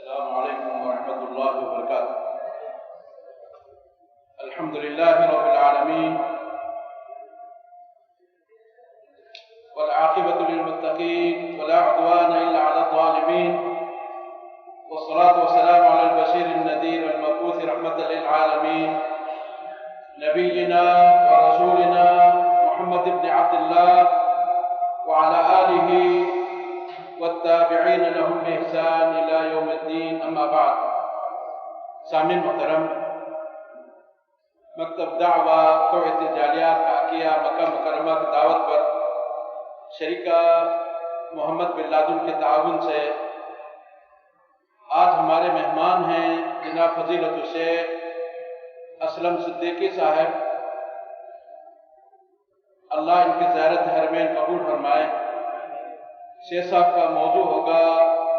السلام علیکم ورحمۃ اللہ وبرکاتہ۔ الحمد للہ رب العالمین والعاقبۃ للمتقین ولا عدوان الا علی الظالمین والصلاة والسلام علی البشیر النذیر المبعوث رحمۃ للعالمین نبینا ورسولنا محمد بن عبد اللہ وعلى آلہ والتابعین لهم بإحسان إلى يوم الدین، اما بعد۔ سامعین محترم، مکتب دعوہ توعیت جالیات عقیہ مکہ مکرمہ کی دعوت پر شریکہ محمد بن لادن کے تعاون سے آج ہمارے مہمان ہیں جناب فضیلت الشیخ اسلم صدیقی صاحب۔ اللہ ان کی زیارت حرمین قبول فرمائے۔ شیخ صاحب کا موضوع ہوگا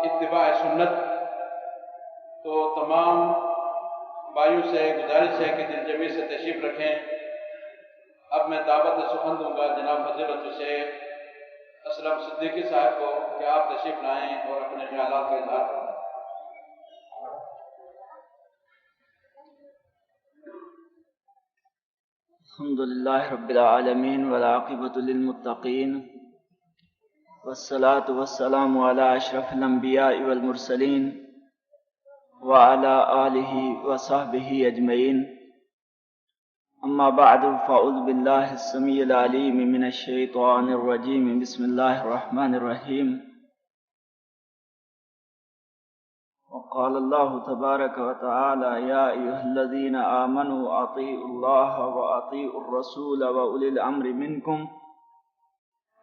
اتباع سنت، تو تمام بھائیوں سے گزارش ہے کہ دل جمعی سے تشریف رکھیں۔ اب میں دعوت سخن دوں گا جناب فضیلت الشیخ اسلم صدیقی صاحب کو کہ آپ تشریف لائیں اور اپنے خیالات کا اظہار کریں۔ الحمدللہ رب العالمین والعاقبۃ للمتقین والصلاة والسلام علی اشرف الانبیاء والمرسلین وعلی آلہ وصحبہ اجمعین، اما بعد فاعوذ باللہ السمیع العلیم من الشیطان الرجیم، بسم اللہ الرحمن الرحیم۔ وقال اللہ تبارک وتعالی یا ایہا الذین آمنوا اطیعوا اللہ واطیعوا الرسول واولی الامر منکم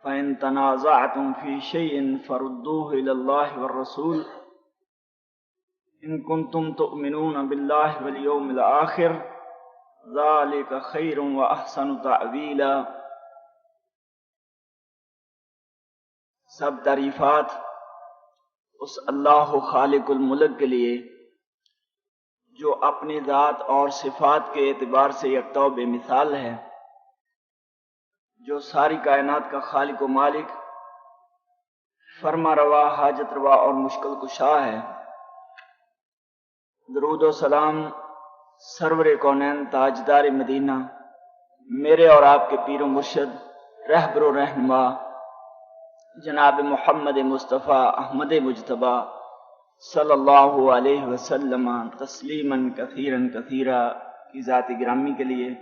فإن تنازعتم في شيء فردوه إلى الله والرسول إن كنتم تؤمنون بالله واليوم الآخر ذلك خير وأحسن تعويلا۔ سب تعریفات اس اللہ خالق الملک کے لیے جو اپنی ذات اور صفات کے اعتبار سے یکتا و بے مثال ہے، جو ساری کائنات کا خالق و مالک، فرما روا، حاجت روا اور مشکل کشا ہے۔ درود و سلام سرور کونین تاجدار مدینہ، میرے اور آپ کے پیر و مرشد، رہبر و رہنما جناب محمد مصطفیٰ احمد مجتبیٰ صلی اللہ علیہ وسلم تسلیما کثیرا کثیرا کی ذات گرامی کے لیے۔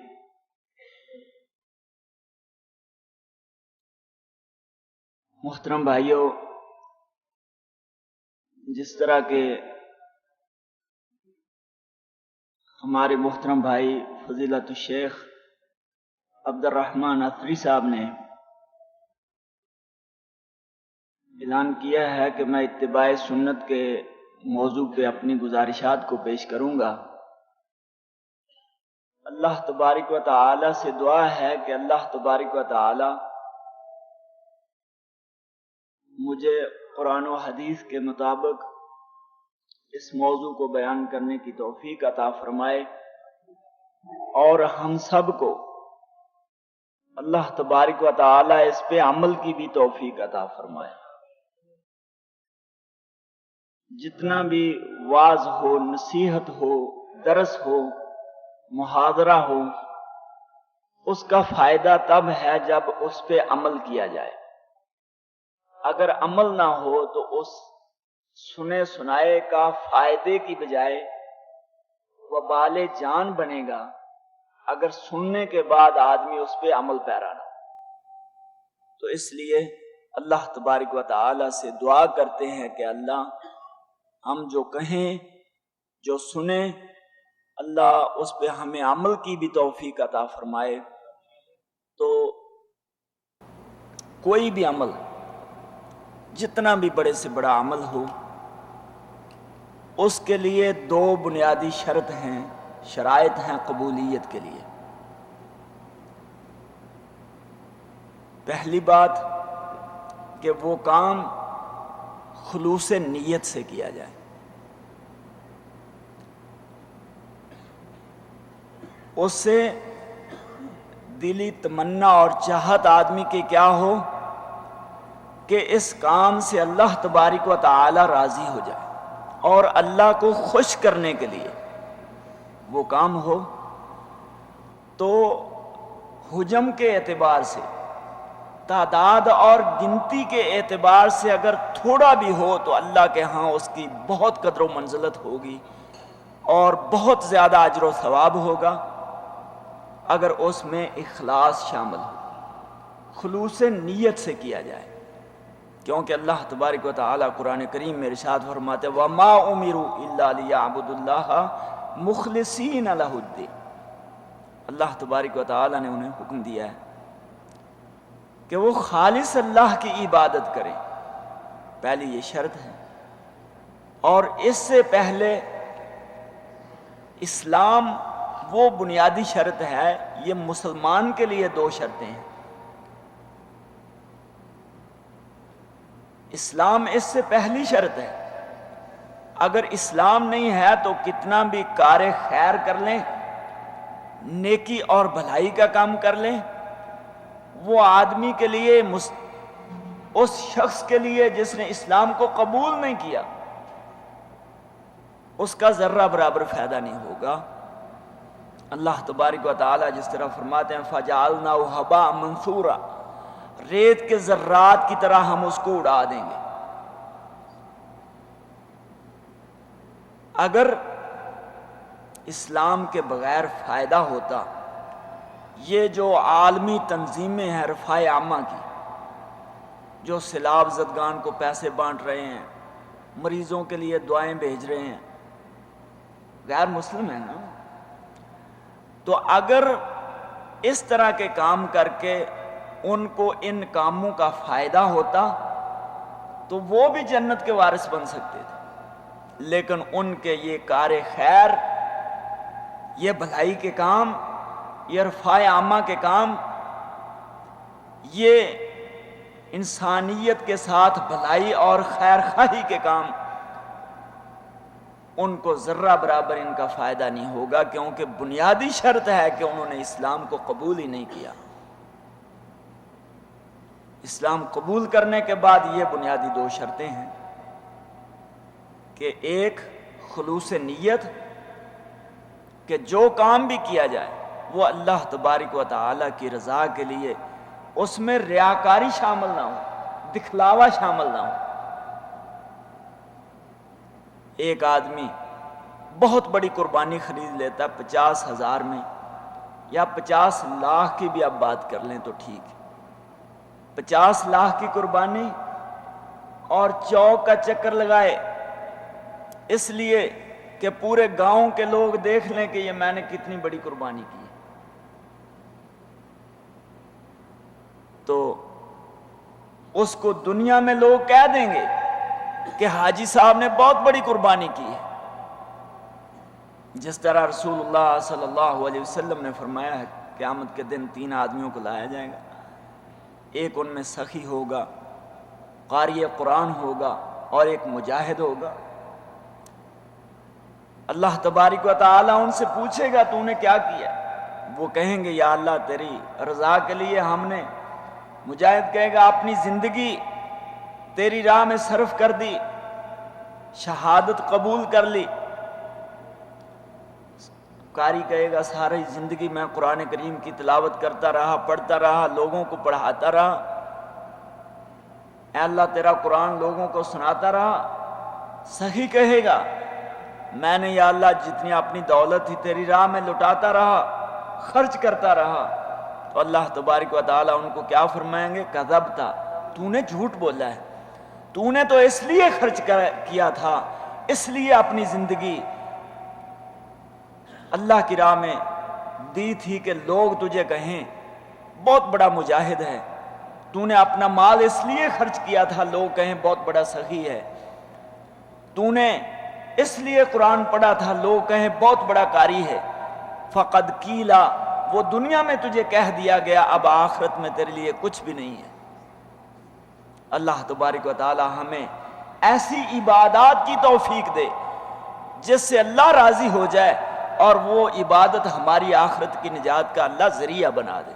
محترم بھائیوں، جس طرح کہ ہمارے محترم بھائی فضیلت الشیخ عبد الرحمن اثری صاحب نے اعلان کیا ہے کہ میں اتباع سنت کے موضوع پہ اپنی گزارشات کو پیش کروں گا، اللہ تبارک و تعالی سے دعا ہے کہ اللہ تبارک و تعالی مجھے قرآن و حدیث کے مطابق اس موضوع کو بیان کرنے کی توفیق عطا فرمائے، اور ہم سب کو اللہ تبارک و تعالی اس پہ عمل کی بھی توفیق عطا فرمائے۔ جتنا بھی واعظ ہو، نصیحت ہو، درس ہو، محاضرہ ہو، اس کا فائدہ تب ہے جب اس پہ عمل کیا جائے۔ اگر عمل نہ ہو تو اس سنے سنائے کا فائدے کی بجائے وبال جان بنے گا، اگر سننے کے بعد آدمی اس پہ عمل پیرا نہ۔ تو اس لیے اللہ تبارک و تعالی سے دعا کرتے ہیں کہ اللہ ہم جو کہیں، جو سنیں، اللہ اس پہ ہمیں عمل کی بھی توفیق عطا فرمائے۔ تو کوئی بھی عمل، جتنا بھی بڑے سے بڑا عمل ہو، اس کے لیے دو بنیادی شرائط ہیں قبولیت کے لیے۔ پہلی بات کہ وہ کام خلوص نیت سے کیا جائے، اس سے دلی تمنا اور چاہت آدمی کی کیا ہو کہ اس کام سے اللہ تبارک و تعالی راضی ہو جائے، اور اللہ کو خوش کرنے کے لیے وہ کام ہو تو حجم کے اعتبار سے، تعداد اور گنتی کے اعتبار سے اگر تھوڑا بھی ہو تو اللہ کے ہاں اس کی بہت قدر و منزلت ہوگی اور بہت زیادہ اجر و ثواب ہوگا اگر اس میں اخلاص شامل ہو، خلوص نیت سے کیا جائے۔ کیونکہ اللہ تبارک و تعالیٰ قرآن کریم میں ارشاد فرماتے ہیں وَمَا أُمِرُوا إِلَّا لِيَعْبُدُوا اللَّهَ مُخْلِصِينَ لَهُ الدِّينَ، اللہ تبارک و تعالیٰ نے انہیں حکم دیا ہے کہ وہ خالص اللہ کی عبادت کریں، پہلی یہ شرط ہے۔ اور اس سے پہلے اسلام وہ بنیادی شرط ہے، یہ مسلمان کے لیے دو شرطیں ہیں۔ اسلام اس سے پہلی شرط ہے، اگر اسلام نہیں ہے تو کتنا بھی کار خیر کر لیں، نیکی اور بھلائی کا کام کر لیں، وہ آدمی کے لیے، اس شخص کے لیے جس نے اسلام کو قبول نہیں کیا، اس کا ذرہ برابر فائدہ نہیں ہوگا۔ اللہ تبارک و تعالیٰ جس طرح فرماتے ہیں فَجَعَلْنَاهُ هَبَاءً مَنثُورًا، ریت کے ذرات کی طرح ہم اس کو اڑا دیں گے۔ اگر اسلام کے بغیر فائدہ ہوتا، یہ جو عالمی تنظیمیں ہیں رفاع عامہ کی، جو سیلاب زدگان کو پیسے بانٹ رہے ہیں، مریضوں کے لیے دعائیں بھیج رہے ہیں، غیر مسلم ہیں نا، تو اگر اس طرح کے کام کر کے ان کو ان کاموں کا فائدہ ہوتا تو وہ بھی جنت کے وارث بن سکتے تھے، لیکن ان کے یہ کار خیر، یہ بھلائی کے کام، یہ رفاع عامہ کے کام، یہ انسانیت کے ساتھ بھلائی اور خیر خواہی کے کام، ان کو ذرہ برابر ان کا فائدہ نہیں ہوگا، کیونکہ بنیادی شرط ہے کہ انہوں نے اسلام کو قبول ہی نہیں کیا۔ اسلام قبول کرنے کے بعد یہ بنیادی دو شرطیں ہیں کہ ایک خلوص نیت، کہ جو کام بھی کیا جائے وہ اللہ تبارک و تعالیٰ کی رضا کے لیے، اس میں ریاکاری شامل نہ ہو، دکھلاوا شامل نہ ہو۔ ایک آدمی بہت بڑی قربانی خرید لیتا 50,000 میں یا 50 لاکھ کی بھی اب بات کر لیں تو ٹھیک ہے، 50 لاکھ کی قربانی اور چوک کا چکر لگائے اس لیے کہ پورے گاؤں کے لوگ دیکھ لیں کہ یہ میں نے کتنی بڑی قربانی کی ہے، تو اس کو دنیا میں لوگ کہہ دیں گے کہ حاجی صاحب نے بہت بڑی قربانی کی ہے۔ جس طرح رسول اللہ صلی اللہ علیہ وسلم نے فرمایا ہے قیامت کے دن 3 آدمیوں کو لایا جائے گا، ایک ان میں سخی ہوگا، قاری قرآن ہوگا، اور ایک مجاہد ہوگا۔ اللہ تبارک و تعالیٰ ان سے پوچھے گا تو نے کیا کیا؟ وہ کہیں گے یا اللہ تیری رضا کے لیے ہم نے، مجاہد کہے گا اپنی زندگی تیری راہ میں صرف کر دی، شہادت قبول کر لی۔ قاری کہے گا ساری زندگی میں قرآن کریم کی تلاوت کرتا رہا، پڑھتا رہا، لوگوں کو پڑھاتا رہا، اے اللہ تیرا قرآن لوگوں کو سناتا رہا۔ صحیح کہے گا میں نے یا اللہ جتنی اپنی دولت تھی تیری راہ میں لٹاتا رہا، خرچ کرتا رہا، تو اللہ تبارک و تعالیٰ ان کو کیا فرمائیں گے؟ کذبتا، تو نے جھوٹ بولا ہے، تو نے تو اس لیے خرچ کیا تھا، اس لیے اپنی زندگی اللہ کی راہ میں دی تھی کہ لوگ تجھے کہیں بہت بڑا مجاہد ہے، تو نے اپنا مال اس لیے خرچ کیا تھا لوگ کہیں بہت بڑا سخی ہے، تو نے اس لیے قرآن پڑھا تھا لوگ کہیں بہت بڑا قاری ہے۔ فقد کیلا، وہ دنیا میں تجھے کہہ دیا گیا، اب آخرت میں تیرے لیے کچھ بھی نہیں ہے۔ اللہ تبارک و تعالی ہمیں ایسی عبادات کی توفیق دے جس سے اللہ راضی ہو جائے اور وہ عبادت ہماری آخرت کی نجات کا اللہ ذریعہ بنا دے۔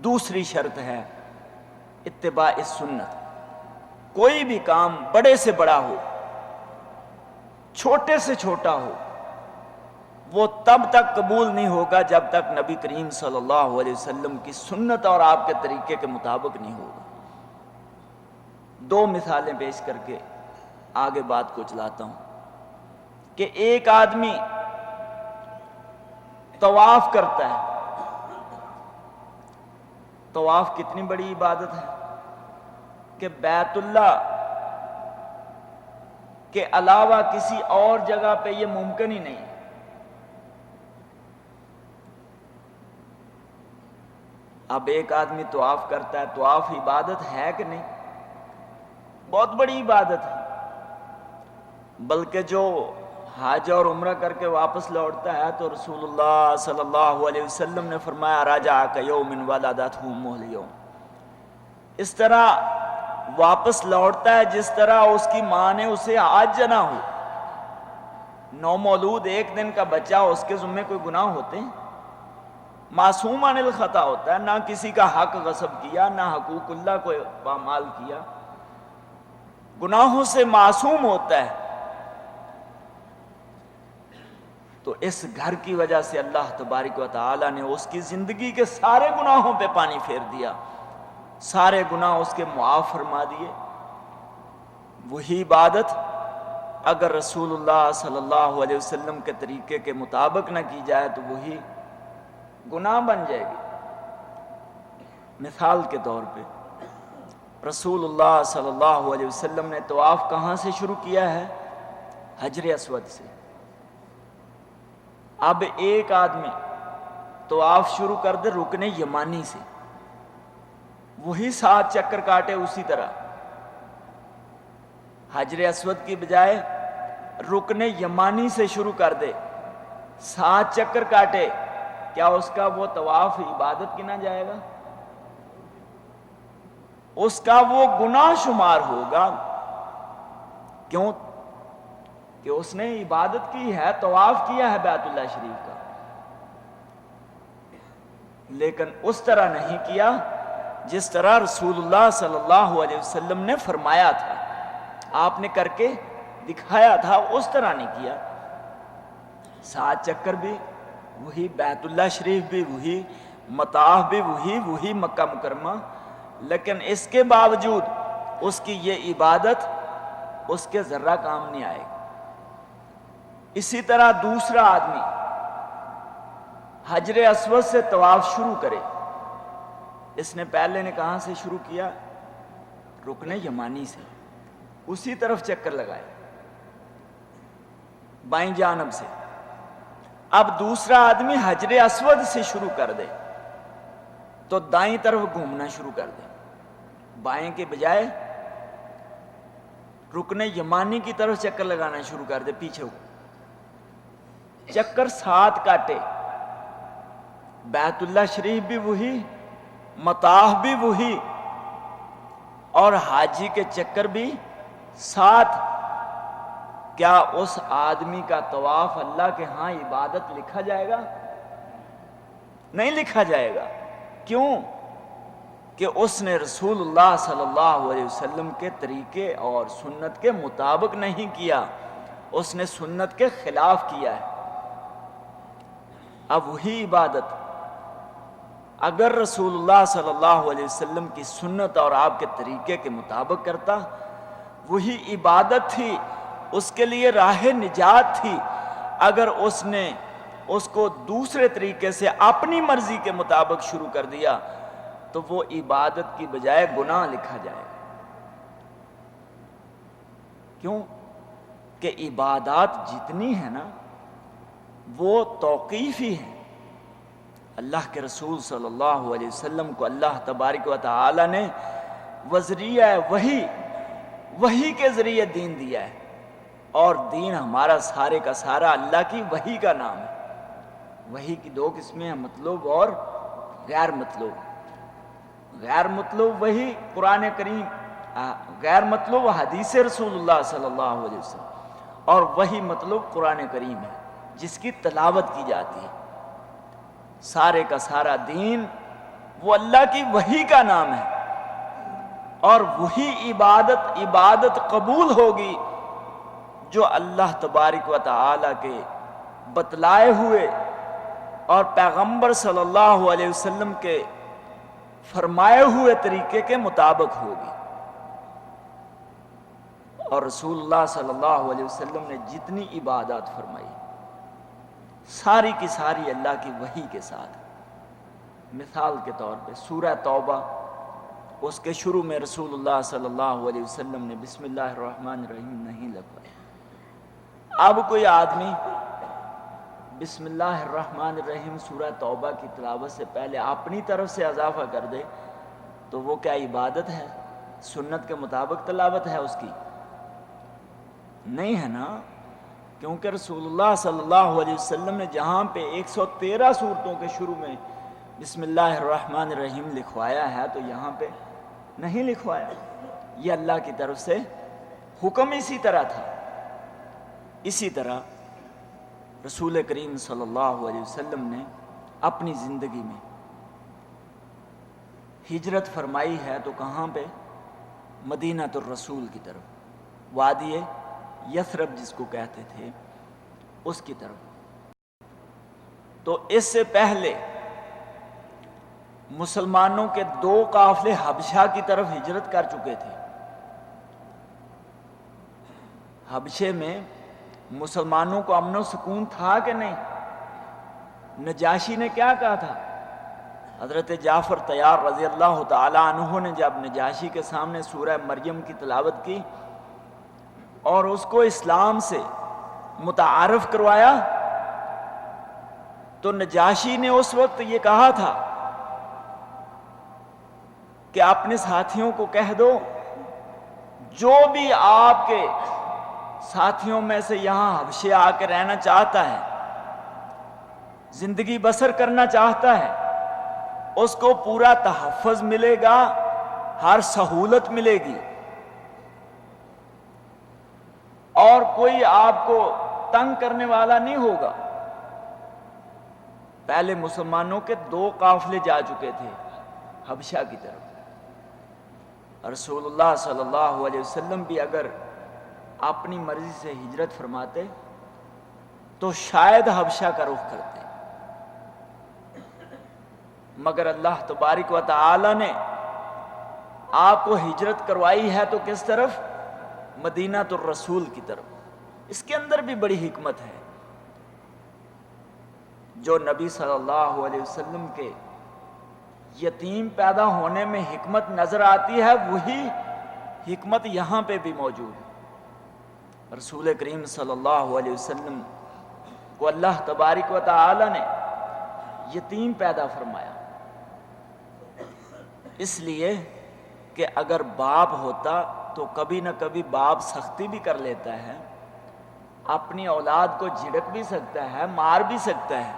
دوسری شرط ہے اتباع سنت۔ کوئی بھی کام بڑے سے بڑا ہو، چھوٹے سے چھوٹا ہو، وہ تب تک قبول نہیں ہوگا جب تک نبی کریم صلی اللہ علیہ وسلم کی سنت اور آپ کے طریقے کے مطابق نہیں ہوگا۔ دو مثالیں پیش کر کے آگے بات کو چلاتا ہوں کہ ایک آدمی طواف کرتا ہے۔ طواف کتنی بڑی عبادت ہے کہ بیت اللہ کے علاوہ کسی اور جگہ پہ یہ ممکن ہی نہیں۔ اب ایک آدمی طواف کرتا ہے، طواف عبادت ہے کہ نہیں؟ بہت بڑی عبادت ہے، بلکہ جو حج اور عمرہ کر کے واپس لوٹتا ہے تو رسول اللہ صلی اللہ علیہ وسلم نے فرمایا راجع کیوم ولدتہ امہ اليوم، اس طرح واپس لوٹتا ہے جس طرح اس کی ماں نے اسے آج جنا ہو۔ نومولود ایک دن کا بچہ، اس کے ذمہ کوئی گناہ ہوتے ہیں؟ معصوم عن الخطا ہوتا ہے، نہ کسی کا حق غصب کیا، نہ حقوق اللہ کو پامال کیا، گناہوں سے معصوم ہوتا ہے۔ تو اس گھر کی وجہ سے اللہ تبارک و تعالی نے اس کی زندگی کے سارے گناہوں پہ پانی پھیر دیا، سارے گناہ اس کے معاف فرما دیے۔ وہی عبادت اگر رسول اللہ صلی اللہ علیہ وسلم کے طریقے کے مطابق نہ کی جائے تو وہی گناہ بن جائے گی۔ مثال کے طور پہ رسول اللہ صلی اللہ علیہ وسلم نے طواف کہاں سے شروع کیا ہے؟ حجر اسود سے۔ اب ایک آدمی طواف شروع کر دے رکن یمانی سے، وہی 7 چکر کاٹے اسی طرح، حجر اسود کی بجائے رکن یمانی سے شروع کر دے، 7 چکر کاٹے، کیا اس کا وہ طواف عبادت گنا جائے گا؟ اس کا وہ گناہ شمار ہوگا۔ کیوں؟ کہ اس نے عبادت کی ہے، طواف کیا ہے بیت اللہ شریف کا، لیکن اس طرح نہیں کیا جس طرح رسول اللہ صلی اللہ علیہ وسلم نے فرمایا تھا، آپ نے کر کے دکھایا تھا، اس طرح نہیں کیا۔ 7 چکر بھی وہی، بیت اللہ شریف بھی وہی، مطاف بھی وہی مکہ مکرمہ، لیکن اس کے باوجود اس کی یہ عبادت اس کے ذرہ کام نہیں آئے گی۔ اسی طرح دوسرا آدمی حجر اسود سے طواف شروع کرے، اس نے پہلے نے کہاں سے شروع کیا؟ رکن یمانی سے، اسی طرف چکر لگائے بائیں جانب سے۔ اب دوسرا آدمی حجر اسود سے شروع کر دے تو دائیں طرف گھومنا شروع کر دے، بائیں کے بجائے رکن یمانی کی طرف چکر لگانا شروع کر دے، پیچھے چکر 7 کاٹے، بیت اللہ شریف بھی وہی، مطاف بھی وہی، اور حاجی کے چکر بھی 7۔ کیا اس آدمی کا طواف اللہ کے ہاں عبادت لکھا جائے گا؟ نہیں لکھا جائے گا۔ کیوں؟ کہ اس نے رسول اللہ صلی اللہ علیہ وسلم کے طریقے اور سنت کے مطابق نہیں کیا، اس نے سنت کے خلاف کیا ہے۔ اب وہی عبادت اگر رسول اللہ صلی اللہ علیہ وسلم کی سنت اور آپ کے طریقے کے مطابق کرتا، وہی عبادت تھی، اس کے لیے راہ نجات تھی۔ اگر اس نے اس کو دوسرے طریقے سے اپنی مرضی کے مطابق شروع کر دیا تو وہ عبادت کی بجائے گناہ لکھا جائے گا۔ کیوں؟ کہ عبادات جتنی ہیں نا وہ توقیفی ہیں۔ اللہ کے رسول صلی اللہ علیہ وسلم کو اللہ تبارک و تعالی نے وذریعہ وحی کے ذریعے دین دیا ہے، اور دین ہمارا سارے کا سارا اللہ کی وحی کا نام ہے۔ وحی کی 2 قسمیں ہیں، مطلوب اور غیر مطلوب۔ غیر مطلوب وحی قرآن کریم، غیر مطلوب حدیث رسول اللہ صلی اللہ علیہ وسلم، اور وحی مطلوب قرآن کریم ہے جس کی تلاوت کی جاتی ہے۔ سارے کا سارا دین وہ اللہ کی وحی کا نام ہے، اور وہی عبادت قبول ہوگی جو اللہ تبارک و تعالی کے بتلائے ہوئے اور پیغمبر صلی اللہ علیہ وسلم کے فرمائے ہوئے طریقے کے مطابق ہوگی۔ اور رسول اللہ صلی اللہ علیہ وسلم نے جتنی عبادات فرمائی ساری کی ساری اللہ کی وحی کے ساتھ۔ مثال کے طور پہ سورہ توبہ، اس کے شروع میں رسول اللہ صلی اللہ علیہ وسلم نے بسم اللہ الرحمن الرحیم نہیں لگوایا۔ اب کوئی آدمی بسم اللہ الرحمن الرحیم سورہ توبہ کی تلاوت سے پہلے اپنی طرف سے اضافہ کر دے تو وہ کیا عبادت ہے؟ سنت کے مطابق تلاوت ہے اس کی؟ نہیں ہے نا، کیونکہ رسول اللہ صلی اللہ علیہ وسلم نے جہاں پہ 113 سورتوں کے شروع میں بسم اللہ الرحمن الرحیم لکھوایا ہے تو یہاں پہ نہیں لکھوایا۔ یہ اللہ کی طرف سے حکم اسی طرح تھا۔ اسی طرح رسول کریم صلی اللہ علیہ وسلم نے اپنی زندگی میں ہجرت فرمائی ہے تو کہاں پہ؟ مدینہ الرسول کی طرف، وادی یثرب جس کو کہتے تھے اس کی طرف۔ تو اس سے پہلے مسلمانوں کے 2 قافلے حبشہ کی طرف ہجرت کر چکے تھے۔ حبشے میں مسلمانوں کو امن و سکون تھا کہ نہیں؟ نجاشی نے کیا کہا تھا؟ حضرت جعفر طیار رضی اللہ تعالی عنہ نے جب نجاشی کے سامنے سورہ مریم کی تلاوت کی اور اس کو اسلام سے متعارف کروایا تو نجاشی نے اس وقت یہ کہا تھا کہ اپنے ساتھیوں کو کہہ دو جو بھی آپ کے ساتھیوں میں سے یہاں حبشے آ کے رہنا چاہتا ہے، زندگی بسر کرنا چاہتا ہے، اس کو پورا تحفظ ملے گا، ہر سہولت ملے گی، اور کوئی آپ کو تنگ کرنے والا نہیں ہوگا۔ پہلے مسلمانوں کے 2 قافلے جا چکے تھے حبشہ کی طرف۔ رسول اللہ صلی اللہ علیہ وسلم بھی اگر اپنی مرضی سے ہجرت فرماتے تو شاید حبشہ کا رخ کرتے، مگر اللہ تبارک و تعالی نے آپ کو ہجرت کروائی ہے تو کس طرف؟ مدینہ الرسول کی طرف۔ اس کے اندر بھی بڑی حکمت ہے۔ جو نبی صلی اللہ علیہ وسلم کے یتیم پیدا ہونے میں حکمت نظر آتی ہے وہی حکمت یہاں پہ بھی موجود ہے۔ رسول کریم صلی اللہ علیہ وسلم کو اللہ تبارک و تعالی نے یتیم پیدا فرمایا، اس لیے کہ اگر باپ ہوتا تو کبھی نہ کبھی باپ سختی بھی کر لیتا ہے، اپنی اولاد کو جھڑک بھی سکتا ہے، مار بھی سکتا ہے۔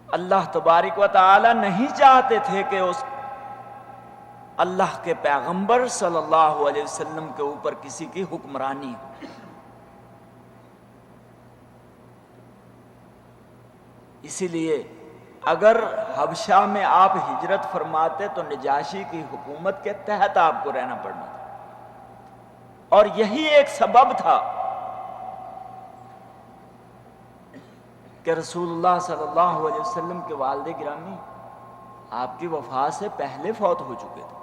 اللہ تبارک و تعالی نہیں چاہتے تھے کہ اس اللہ کے پیغمبر صلی اللہ علیہ وسلم کے اوپر کسی کی حکمرانی ہو۔ اسی لیے اگر حبشہ میں آپ ہجرت فرماتے تو نجاشی کی حکومت کے تحت آپ کو رہنا پڑنا تھا، اور یہی ایک سبب تھا کہ رسول اللہ صلی اللہ علیہ وسلم کے والد گرامی آپ کی وفات سے پہلے فوت ہو چکے تھے،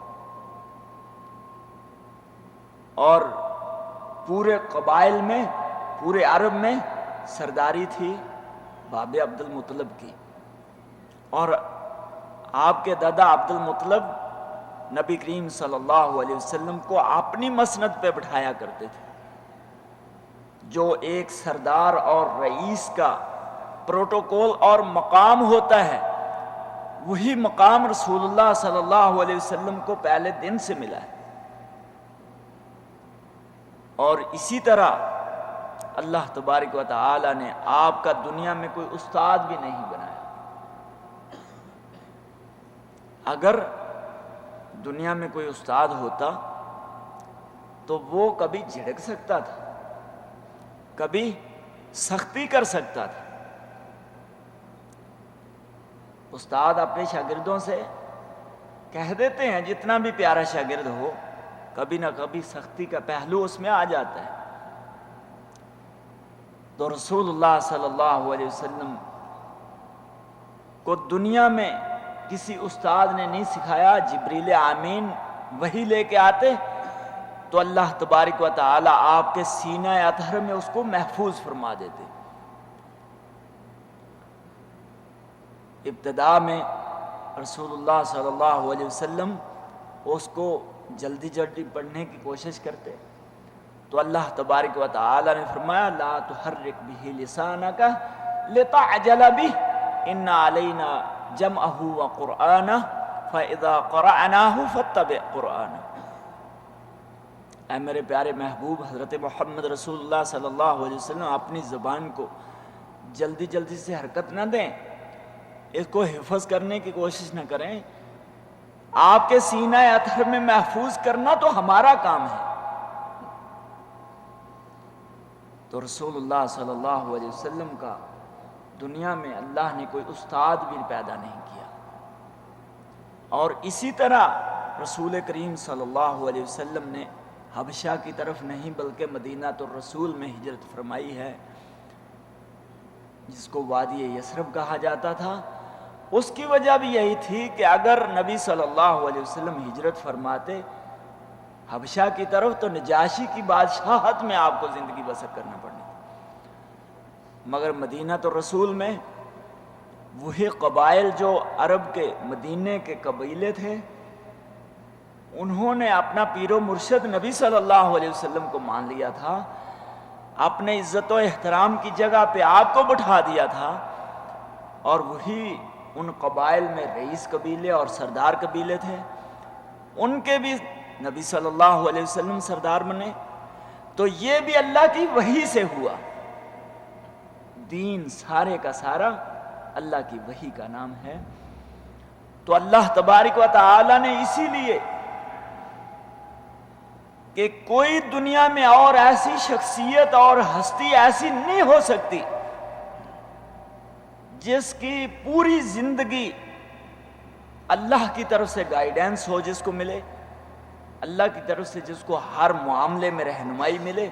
اور پورے قبائل میں، پورے عرب میں سرداری تھی باب عبد المطلب کی، اور آپ کے دادا عبد المطلب نبی کریم صلی اللہ علیہ وسلم کو اپنی مسند پہ بٹھایا کرتے تھے۔ جو ایک سردار اور رئیس کا پروٹوکول اور مقام ہوتا ہے وہی مقام رسول اللہ صلی اللہ علیہ وسلم کو پہلے دن سے ملا ہے، اور اسی طرح اللہ تبارک و تعالی نے آپ کا دنیا میں کوئی استاد بھی نہیں بنایا۔ اگر دنیا میں کوئی استاد ہوتا تو وہ کبھی جھڑک سکتا تھا، کبھی سختی کر سکتا تھا۔ استاد اپنے شاگردوں سے کہہ دیتے ہیں، جتنا بھی پیارا شاگرد ہو، کبھی نہ کبھی سختی کا پہلو اس میں آ جاتا ہے۔ تو رسول اللہ صلی اللہ علیہ وسلم کو دنیا میں کسی استاد نے نہیں سکھایا، جبریل امین وہی لے کے آتے تو اللہ تبارک و تعالی آپ کے سینہ اطہر میں اس کو محفوظ فرما دیتے۔ ابتدا میں رسول اللہ صلی اللہ علیہ وسلم اس کو جلدی جلدی پڑھنے کی کوشش کرتے تو اللہ تبارک و تعالی نے فرمایا لا تحرک بہ لسانک لتعجل بہ ان علینا جمعہ وقرآنہ فاذا قرأناہ فاتبع قرآنہ۔ اے میرے پیارے محبوب حضرت محمد رسول اللہ صلی اللہ علیہ وسلم اپنی زبان کو جلدی جلدی سے حرکت نہ دیں، اس کو حفظ کرنے کی کوشش نہ کریں، آپ کے سینہ اطہر میں محفوظ کرنا تو ہمارا کام ہے۔ تو رسول اللہ صلی اللہ علیہ وسلم کا دنیا میں اللہ نے کوئی استاد بھی پیدا نہیں کیا، اور اسی طرح رسول کریم صلی اللہ علیہ وسلم نے حبشہ کی طرف نہیں بلکہ مدینہ الرسول میں ہجرت فرمائی ہے، جس کو وادی یثرب کہا جاتا تھا۔ اس کی وجہ بھی یہی تھی کہ اگر نبی صلی اللہ علیہ وسلم ہجرت فرماتے حبشہ کی طرف تو نجاشی کی بادشاہت میں آپ کو زندگی بسر کرنا پڑنی تھی، مگر مدینہ الرسول میں وہی قبائل جو عرب کے مدینے کے قبیلے تھے، انہوں نے اپنا پیر و مرشد نبی صلی اللہ علیہ وسلم کو مان لیا تھا، اپنے عزت و احترام کی جگہ پہ آپ کو بٹھا دیا تھا، اور وہی ان قبائل میں رئیس قبیلے اور سردار قبیلے تھے، ان کے بھی نبی صلی اللہ علیہ وسلم سردار بنے۔ تو یہ بھی اللہ کی وحی سے ہوا، دین سارے کا سارا اللہ کی وحی کا نام ہے۔ تو اللہ تبارک و تعالی نے اسی لیے کہ کوئی دنیا میں اور ایسی شخصیت اور ہستی ایسی نہیں ہو سکتی جس کی پوری زندگی اللہ کی طرف سے گائیڈنس ہو، جس کو ملے اللہ کی طرف سے، جس کو ہر معاملے میں رہنمائی ملے۔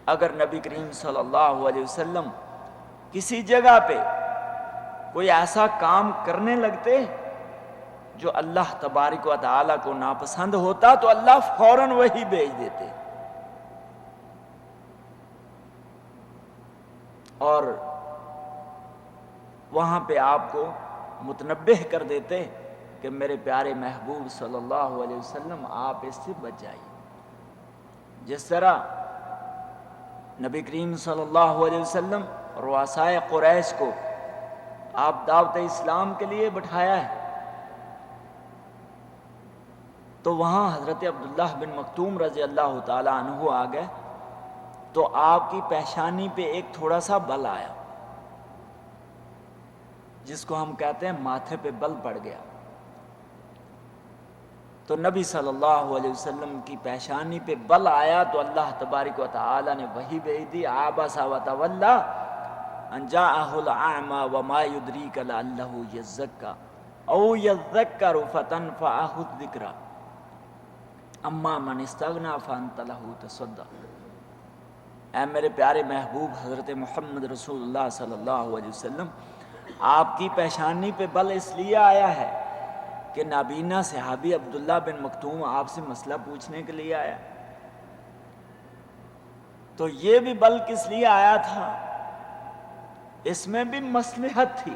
اگر نبی کریم صلی اللہ علیہ وسلم کسی جگہ پہ کوئی ایسا کام کرنے لگتے جو اللہ تبارک و تعالیٰ کو ناپسند ہوتا تو اللہ فوراً وہی بھیج دیتے، اور وہاں پہ آپ کو متنبہ کر دیتے کہ میرے پیارے محبوب صلی اللہ علیہ وسلم آپ اس سے بچ جائیے۔ جس طرح نبی کریم صلی اللہ علیہ وسلم رؤسائے قریش کو آپ دعوت اسلام کے لیے بٹھایا ہے، تو وہاں حضرت عبداللہ بن مکتوم رضی اللہ تعالی عنہ آ گئے تو آپ کی پیشانی پہ ایک تھوڑا سا بل آیا، جس کو ہم کہتے ہیں ماتھے پہ بل پڑ گیا۔ تو نبی صلی اللہ علیہ وسلم کی پیشانی پہ بل آیا تو اللہ تبارک و تعالی نے وحی بھیج دی عبس وتولی ان جاءہ الاعمی وما یدریک لعلہ یزکا او یذکر فتنفعہ الذکری اما من استغنی فانت لہ تصدی۔ اے میرے پیارے محبوب حضرت محمد رسول اللہ صلی اللہ علیہ وسلم، آپ کی پیشانی پہ بل اس لیے آیا ہے کہ نابینا صحابی عبداللہ بن مکتوم آپ سے مسئلہ پوچھنے کے لیے آیا، تو یہ بھی بل کس لیے آیا تھا، اس میں بھی مصلحت تھی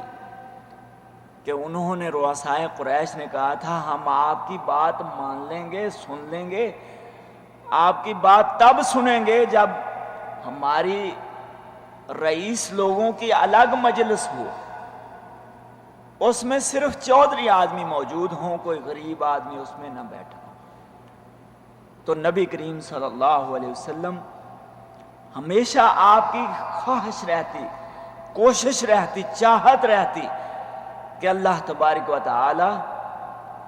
کہ انہوں نے رؤسائے قریش نے کہا تھا ہم آپ کی بات مان لیں گے، سن لیں گے، آپ کی بات تب سنیں گے جب ہماری رئیس لوگوں کی الگ مجلس ہو، اس میں صرف چودھری آدمی موجود ہوں، کوئی غریب آدمی اس میں نہ بیٹھا۔ تو نبی کریم صلی اللہ علیہ وسلم ہمیشہ آپ کی خواہش رہتی، کوشش رہتی، چاہت رہتی کہ اللہ تبارک و تعالی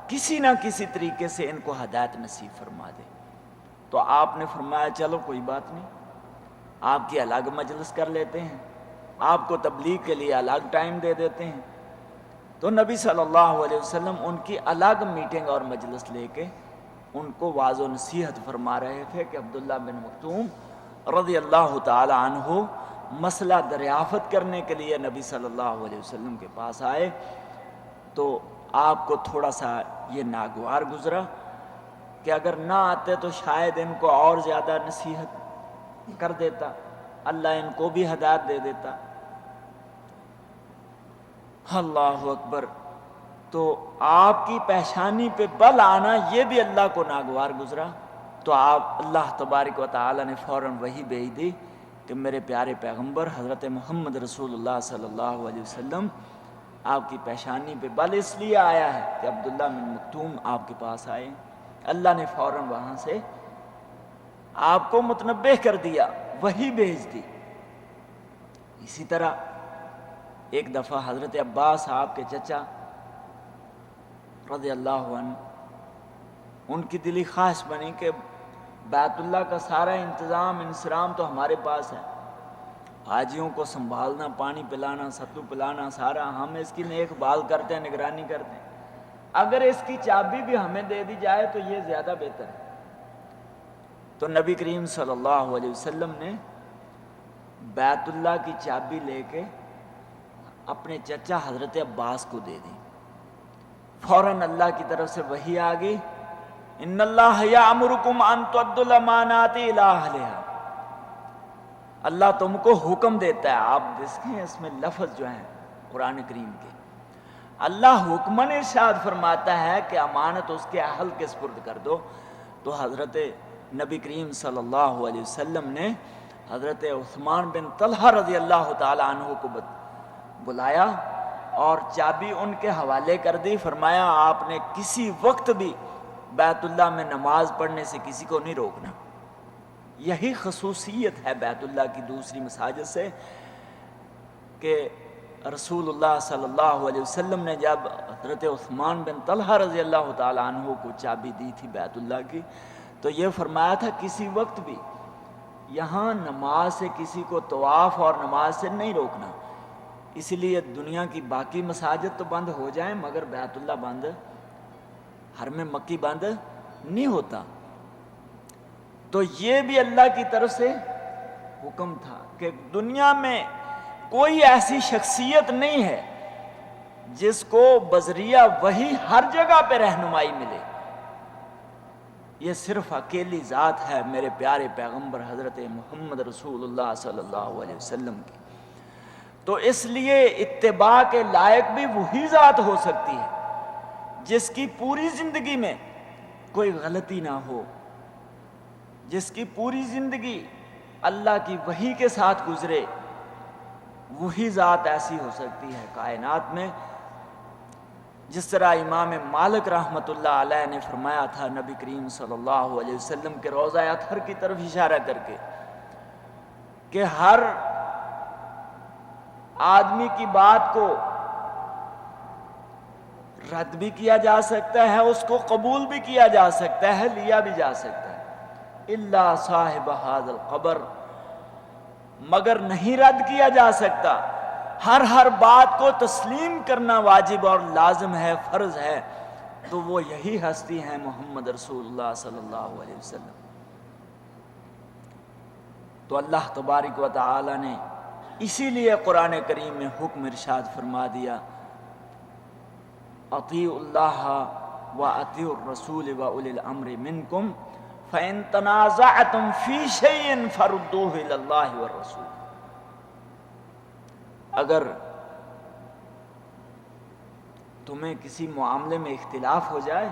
کسی نہ کسی طریقے سے ان کو ہدایت نصیب فرما دے۔ تو آپ نے فرمایا چلو کوئی بات نہیں، آپ کی الگ مجلس کر لیتے ہیں، آپ کو تبلیغ کے لیے الگ ٹائم دے دیتے ہیں۔ تو نبی صلی اللہ علیہ وسلم ان کی الگ میٹنگ اور مجلس لے کے ان کو واعظ و نصیحت فرما رہے تھے کہ عبداللہ بن مکتوم رضی اللہ تعالی عنہ مسئلہ دریافت کرنے کے لیے نبی صلی اللہ علیہ وسلم کے پاس آئے، تو آپ کو تھوڑا سا یہ ناگوار گزرا کہ اگر نہ آتے تو شاید ان کو اور زیادہ نصیحت کر دیتا، اللہ ان کو بھی ہدایت دے دیتا۔ اللہ اکبر۔ تو آپ کی پیشانی پہ بل آنا یہ بھی اللہ کو ناگوار گزرا، تو آپ اللہ تبارک و تعالی نے فوراً وحی بھیج دی کہ میرے پیارے پیغمبر حضرت محمد رسول اللہ صلی اللہ علیہ وسلم آپ کی پیشانی پہ بل اس لیے آیا ہے کہ عبداللہ بن مکتوم آپ کے پاس آئے۔ اللہ نے فوراً وہاں سے آپ کو متنبہ کر دیا، وحی بھیج دی۔ اسی طرح ایک دفعہ حضرت عباس آپ کے چچا رضی اللہ عنہ، ان کی دلی خواہش بنی کہ بیت اللہ کا سارا انتظام انصرام تو ہمارے پاس ہے، حاجیوں کو سنبھالنا، پانی پلانا، ستو پلانا، سارا ہم اس کی دیکھ بھال کرتے ہیں، نگرانی کرتے ہیں، اگر اس کی چابی بھی ہمیں دے دی جائے تو یہ زیادہ بہتر ہے۔ تو نبی کریم صلی اللہ علیہ وسلم نے بیت اللہ کی چابی لے کے اپنے چچا حضرت عباس کو دے دی۔ فوراً اللہ کی طرف سے وحی آ گئی، ان اللہ یامرکم ان تؤدوا الامانات الی اہلھا، اللہ تم کو حکم دیتا ہے۔ آپ دیکھیں اس میں لفظ جو ہیں قرآن کریم کے، اللہ حکمن ارشاد فرماتا ہے کہ امانت اس کے اہل کے سپرد کر دو۔ تو حضرت نبی کریم صلی اللہ علیہ وسلم نے حضرت عثمان بن طلحہ رضی اللہ تعالی عنہ کو بلایا اور چابی ان کے حوالے کر دی، فرمایا آپ نے کسی وقت بھی بیت اللہ میں نماز پڑھنے سے کسی کو نہیں روکنا۔ یہی خصوصیت ہے بیت اللہ کی دوسری مساجد سے کہ رسول اللہ صلی اللہ علیہ وسلم نے جب حضرت عثمان بن طلحہ رضی اللہ تعالی عنہ کو چابی دی تھی بیت اللہ کی، تو یہ فرمایا تھا کسی وقت بھی یہاں نماز سے کسی کو طواف اور نماز سے نہیں روکنا۔ اسی لیے دنیا کی باقی مساجد تو بند ہو جائیں مگر بیت اللہ بند، حرم مکی بند نہیں ہوتا۔ تو یہ بھی اللہ کی طرف سے حکم تھا کہ دنیا میں کوئی ایسی شخصیت نہیں ہے جس کو بذریعہ وحی ہر جگہ پہ رہنمائی ملے، یہ صرف اکیلی ذات ہے میرے پیارے پیغمبر حضرت محمد رسول اللہ صلی اللہ علیہ وسلم کی۔ تو اس لیے اتباع کے لائق بھی وہی ذات ہو سکتی ہے جس کی پوری زندگی میں کوئی غلطی نہ ہو، جس کی پوری زندگی اللہ کی وحی کے ساتھ گزرے، وہی ذات ایسی ہو سکتی ہے کائنات میں۔ جس طرح امام مالک رحمۃ اللہ علیہ نے فرمایا تھا نبی کریم صلی اللہ علیہ وسلم کے روضہ اطہر کی طرف اشارہ کر کے کہ ہر آدمی کی بات کو رد بھی کیا جا سکتا ہے، اس کو قبول بھی کیا جا سکتا ہے، لیا بھی جا سکتا ہے، الا صاحب ھذا القبر، مگر نہیں رد کیا جا سکتا۔ ہر بات کو تسلیم کرنا واجب اور لازم ہے، فرض ہے۔ تو وہ یہی ہستی ہیں محمد رسول اللہ صلی اللہ علیہ وسلم۔ تو اللہ تبارک و تعالی نے اسی لیے قرآن کریم میں حکم ارشاد فرما دیا، اطیعوا اللہ و اطیعوا الرسول و اولی الامر منکم فإن تنازعتم فی شیء فردوہ الی اللہ والرسول۔ اگر تمہیں کسی معاملے میں اختلاف ہو جائے،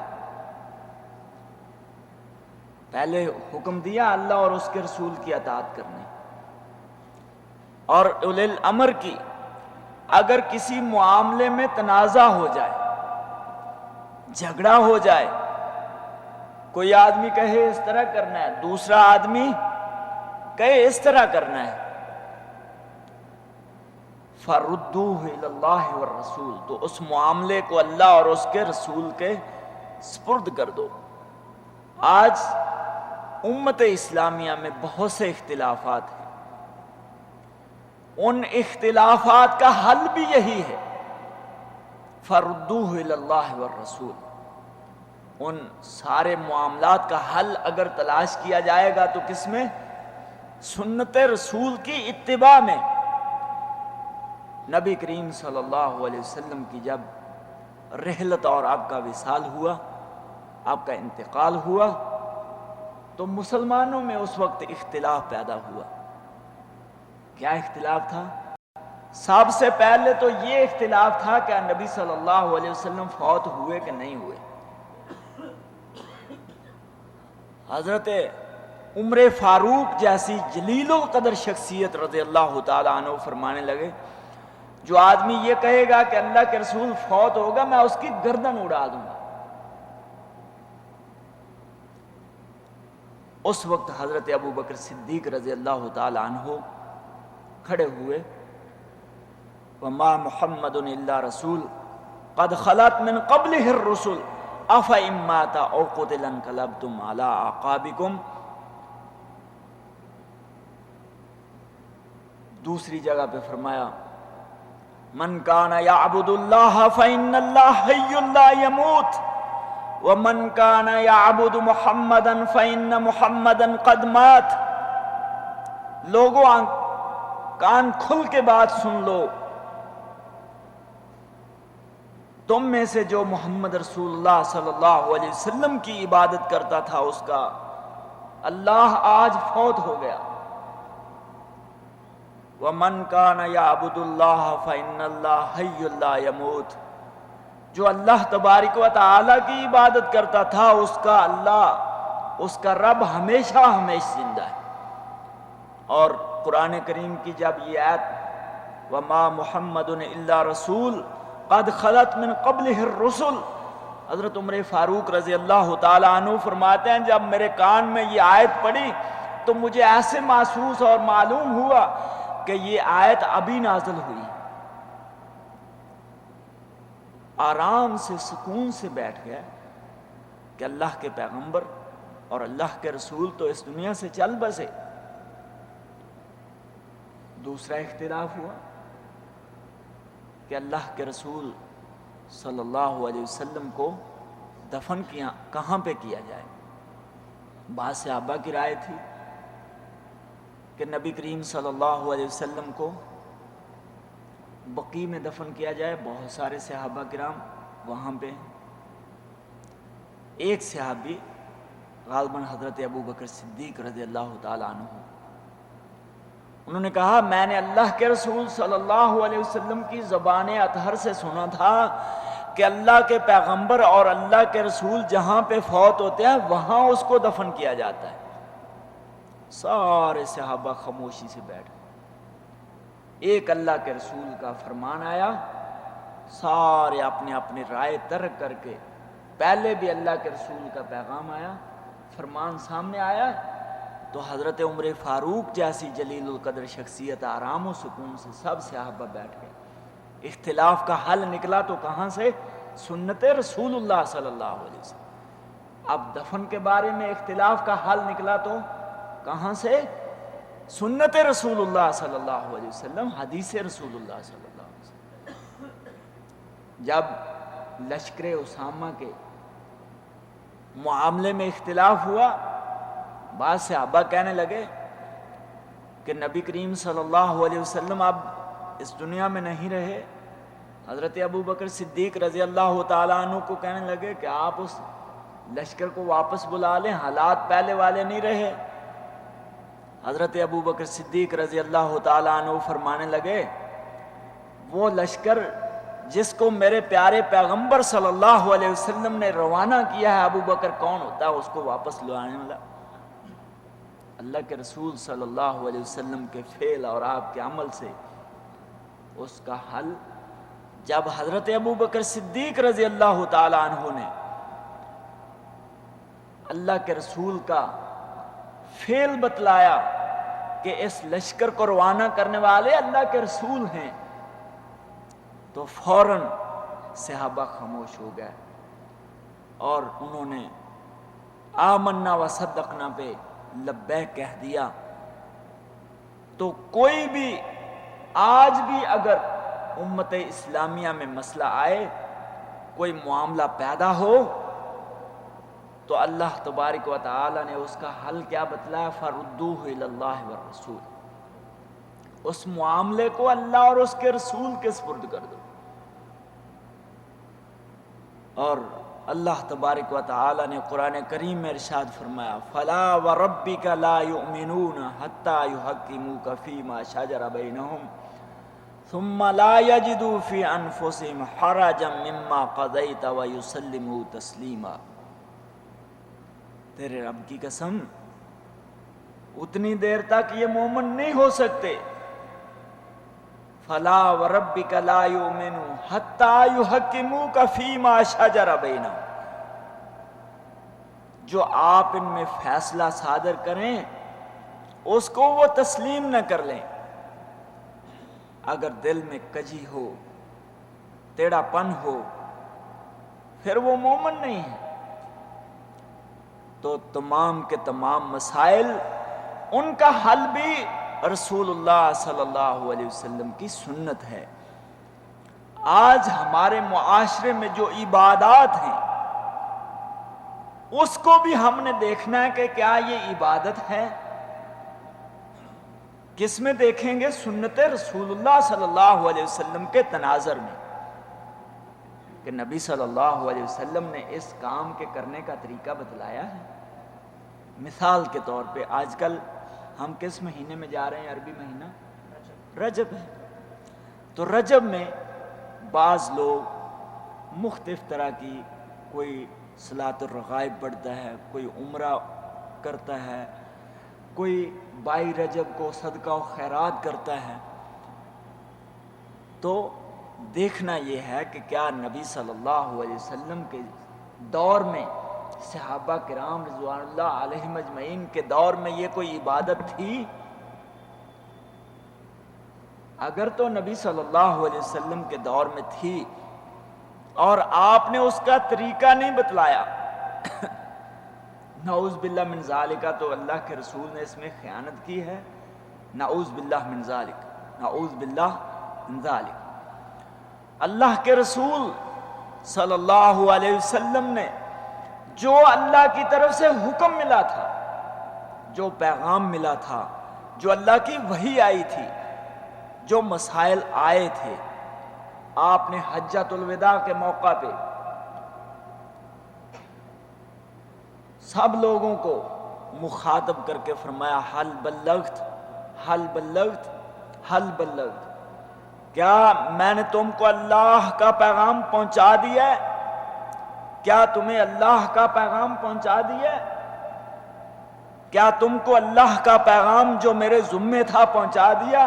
پہلے حکم دیا اللہ اور اس کے رسول کی اطاعت کرنے اور اولی الامر کی۔ اگر کسی معاملے میں تنازع ہو جائے، جھگڑا ہو جائے، کوئی آدمی کہے اس طرح کرنا ہے، دوسرا آدمی کہے اس طرح کرنا ہے، فردوہ الی اللہ والرسول، تو اس معاملے کو اللہ اور اس کے رسول کے سپرد کر دو۔ آج امت اسلامیہ میں بہت سے اختلافات ہیں، ان اختلافات کا حل بھی یہی ہے، فردوہ الی اللہ والرسول، ان سارے معاملات کا حل اگر تلاش کیا جائے گا تو کس میں؟ سنت رسول کی اتباع میں۔ نبی کریم صلی اللہ علیہ وسلم کی جب رحلت اور آپ کا وصال ہوا، آپ کا انتقال ہوا، تو مسلمانوں میں اس وقت اختلاف پیدا ہوا۔ کیا اختلاف تھا؟ سب سے پہلے تو یہ اختلاف تھا کہ نبی صلی اللہ علیہ وسلم فوت ہوئے کہ نہیں ہوئے۔ حضرت عمر فاروق جیسی جلیل القدر شخصیت رضی اللہ تعالی عنہ فرمانے لگے، جو آدمی یہ کہے گا کہ اللہ کے رسول فوت ہوگا، میں اس کی گردن اڑا دوں گا۔ اس وقت حضرت ابو بکر صدیق رضی اللہ تعالی عنہ کھڑے ہوئے، وما محمد الا رسول قد خلت من قبلہ الرسل افإن مات او قتل انقلبتم علی اعقابکم۔ دوسری جگہ پہ فرمایا من کان یعبد اللہ فإن اللہ حی لا یموت ومن کان یعبد محمدا فإن محمدا قد مات۔ لوگوں کان کھل کے بات سن لو، تم میں سے جو محمد رسول اللہ صلی اللہ علیہ وسلم کی عبادت کرتا تھا اس کا اللہ آج فوت ہو گیا۔ وَمَنْ كَانَ يَعْبُدُ اللَّهَ فَإِنَّ اللَّهَ حَيٌّ لَا يَمُوتُ۔ جو اللہ تبارک و تعالی کی عبادت کرتا تھا اس کا اللہ، اس کا رب ہمیشہ ہمیشہ زندہ ہے۔ اور قرآن کریم کی جب یہ آیت وَمَا مُحَمَّدٌ إِلَّا رَسُولٌ قَدْ خَلَتْ مِن قَبْلِهِ الرُّسُلُ، حضرت عمر فاروق رضی اللہ تعالی عنہ فرماتے ہیں جب میرے کان میں یہ آیت پڑی تو مجھے ایسے محسوس اور معلوم ہوا کہ یہ آیت ابھی نازل ہوئی۔ آرام سے سکون سے بیٹھ گیا کہ اللہ کے پیغمبر اور اللہ کے رسول تو اس دنیا سے چل بسے۔ دوسرا اختلاف ہوا کہ اللہ کے رسول صلی اللہ علیہ وسلم کو دفن کہاں پہ کیا جائے۔ بعض صحابہ کی رائے تھی کہ نبی کریم صلی اللہ علیہ وسلم کو بقیع میں دفن کیا جائے، بہت سارے صحابہ کرام وہاں پہ۔ ایک صحابی غالباً حضرت ابو بکر صدیق رضی اللہ تعالی عنہ، انہوں نے کہا میں نے اللہ کے رسول صلی اللہ علیہ وسلم کی زبان اطہر سے سنا تھا کہ اللہ کے پیغمبر اور اللہ کے رسول جہاں پہ فوت ہوتے ہیں وہاں اس کو دفن کیا جاتا ہے۔ سارے صحابہ خاموشی سے بیٹھ گئے۔ ایک اللہ کے رسول کا فرمان آیا، سارے اپنے اپنے رائے ترک کر کے، پہلے بھی اللہ کے رسول کا پیغام آیا، فرمان سامنے آیا تو حضرت عمر فاروق جیسی جلیل القدر شخصیت آرام و سکون سے سب صحابہ بیٹھ گئے۔ اختلاف کا حل نکلا تو کہاں سے؟ سنت رسول اللہ صلی اللہ علیہ وسلم۔ اب دفن کے بارے میں اختلاف کا حل نکلا تو کہاں سے؟ سنت رسول اللہ صلی اللہ علیہ وسلم، حدیث رسول اللہ صلی اللہ علیہ وسلم۔ جب لشکر اسامہ کے معاملے میں اختلاف ہوا، بعض صحابہ کہنے لگے کہ نبی کریم صلی اللہ علیہ وسلم اب اس دنیا میں نہیں رہے۔ حضرت ابو بکر صدیق رضی اللہ تعالیٰ عنہ کو کہنے لگے کہ آپ اس لشکر کو واپس بلا لیں، حالات پہلے والے نہیں رہے۔ حضرت ابو بکر صدیق رضی اللہ تعالیٰ عنہ فرمانے لگے وہ لشکر جس کو میرے پیارے پیغمبر صلی اللہ علیہ وسلم نے روانہ کیا ہے، ابو بکر کون ہوتا ہے اس کو واپس لانے والا؟ اللہ کے رسول صلی اللہ علیہ وسلم کے فعل اور آپ کے عمل سے اس کا حل جب حضرت ابو بکر صدیق رضی اللہ تعالی عنہ نے اللہ کے رسول کا فعل بتلایا کہ اس لشکر کو روانہ کرنے والے اللہ کے رسول ہیں، تو فوراً صحابہ خاموش ہو گئے اور انہوں نے آمنا و صدقنا پہ لبیک کہہ دیا۔ تو کوئی بھی آج بھی اگر امت اسلامیہ میں مسئلہ آئے، کوئی معاملہ پیدا ہو، تو اللہ تبارک و تعالی نے اس کا حل کیا بتلایا؟ فردوہ الی اللہ والرسول، اس معاملے کو اللہ اور اس کے رسول کے سپرد کر دو۔ اور اللہ تبارک و تعالی نے قرآن کریم میں ارشاد فرمایا فلا وربک لا یؤمنون حتی یحکموک فیما شجر بینہم ثم لا یجدوا فی انفسہم حرجا مما قضیت ویسلموا تسلیما۔ تیرے رب کی قسم، اتنی دیر تک یہ مومن نہیں ہو سکتے، فلا وربک لا یؤمنون حتی یحکموک فیما شجر بینہم، جو آپ ان میں فیصلہ صادر کریں اس کو وہ تسلیم نہ کر لیں۔ اگر دل میں کجی ہو، ٹیڑھا پن ہو، پھر وہ مومن نہیں ہے۔ تو تمام کے تمام مسائل، ان کا حل بھی رسول اللہ صلی اللہ علیہ وسلم کی سنت ہے۔ آج ہمارے معاشرے میں جو عبادات ہیں اس کو بھی ہم نے دیکھنا ہے کہ کیا یہ عبادت ہے۔ کس میں دیکھیں گے؟ سنت رسول اللہ صلی اللہ علیہ وسلم کے تناظر میں، کہ نبی صلی اللہ علیہ وسلم نے اس کام کے کرنے کا طریقہ بتلایا ہے۔ مثال کے طور پہ آج کل ہم کس مہینے میں جا رہے ہیں؟ عربی مہینہ رجب ہے۔ تو رجب میں بعض لوگ مختلف طرح کی، کوئی صلاۃ الرغائب پڑھتا ہے، کوئی عمرہ کرتا ہے، کوئی 22 رجب کو صدقہ و خیرات کرتا ہے۔ تو دیکھنا یہ ہے کہ کیا نبی صلی اللہ علیہ وسلم کے دور میں، صحابہ کرام رضوان اللہ علیہم اجمعین کے دور میں یہ کوئی عبادت تھی؟ اگر تو نبی صلی اللہ علیہ وسلم کے دور میں تھی اور آپ نے اس کا طریقہ نہیں بتلایا، نعوذ باللہ من ذالک، تو اللہ کے رسول نے اس میں خیانت کی ہے۔ نعوذ باللہ من ذالک، نعوذ باللہ من ذالک۔ اللہ کے رسول صلی اللہ علیہ وسلم نے جو اللہ کی طرف سے حکم ملا تھا، جو پیغام ملا تھا، جو اللہ کی وحی آئی تھی، جو مسائل آئے تھے، آپ نے حجۃ الوداع کے موقع پہ سب لوگوں کو مخاطب کر کے فرمایا حل بلغت، حل بلغت، حل بلغت، کیا میں نے تم کو اللہ کا پیغام پہنچا دیا ہے؟ کیا تمہیں اللہ کا پیغام پہنچا دیا ہے؟ کیا تم کو اللہ کا پیغام جو میرے ذمے تھا پہنچا دیا؟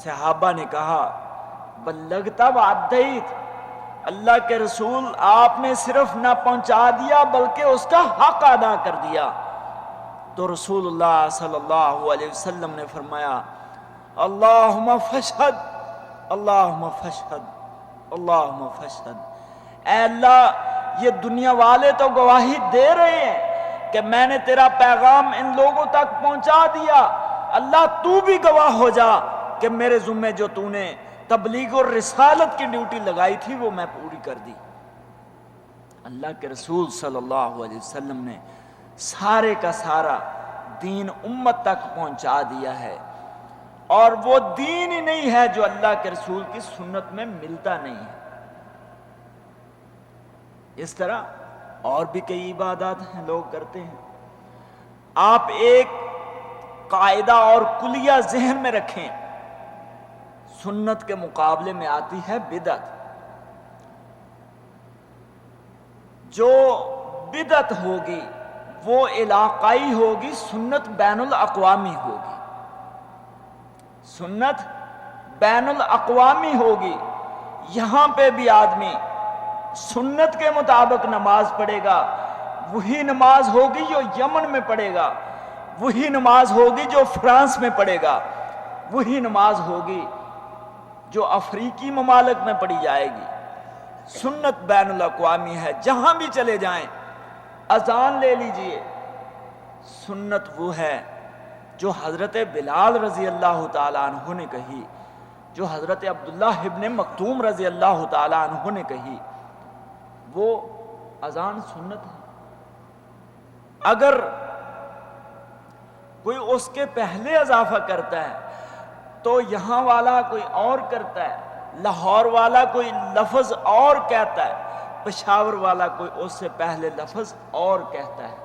صحابہ نے کہا بلغت وعدیت، اللہ کے رسول آپ نے صرف نہ پہنچا دیا بلکہ اس کا حق ادا کر دیا۔ تو رسول اللہ صلی اللہ علیہ وسلم نے فرمایا اللہم فاشہد، اللہم فاشہد، اللہم فاشہد، اے اللہ یہ دنیا والے تو گواہی دے رہے ہیں کہ میں نے تیرا پیغام ان لوگوں تک پہنچا دیا، اللہ تو بھی گواہ ہو جا کہ میرے ذمے جو تو نے تبلیغ اور رسالت کی ڈیوٹی لگائی تھی وہ میں پوری کر دی۔ اللہ کے رسول صلی اللہ علیہ وسلم نے سارے کا سارا دین امت تک پہنچا دیا ہے، اور وہ دین ہی نہیں ہے جو اللہ کے رسول کی سنت میں ملتا نہیں ہے۔ اس طرح اور بھی کئی عبادات ہیں لوگ کرتے ہیں۔ آپ ایک قاعدہ اور کلیہ ذہن میں رکھیں، سنت کے مقابلے میں آتی ہے بدعت۔ جو بدعت ہوگی وہ علاقائی ہوگی، سنت بین الاقوامی ہوگی، سنت بین الاقوامی ہوگی۔ یہاں پہ بھی آدمی سنت کے مطابق نماز پڑھے گا، وہی نماز ہوگی جو یمن میں پڑھے گا، وہی نماز ہوگی جو فرانس میں پڑھے گا، وہی نماز ہوگی جو افریقی ممالک میں پڑھی جائے گی۔ سنت بین الاقوامی ہے، جہاں بھی چلے جائیں۔ اذان لے لیجئے، سنت وہ ہے جو حضرت بلال رضی اللہ تعالیٰ عنہ نے کہی، جو حضرت عبداللہ ابن مکتوم رضی اللہ تعالیٰ عنہ نے کہی، وہ اذان سنت ہے۔ اگر کوئی اس کے پہلے اضافہ کرتا ہے تو یہاں والا کوئی اور کرتا ہے، لاہور والا کوئی لفظ اور کہتا ہے، پشاور والا کوئی اس سے پہلے لفظ اور کہتا ہے۔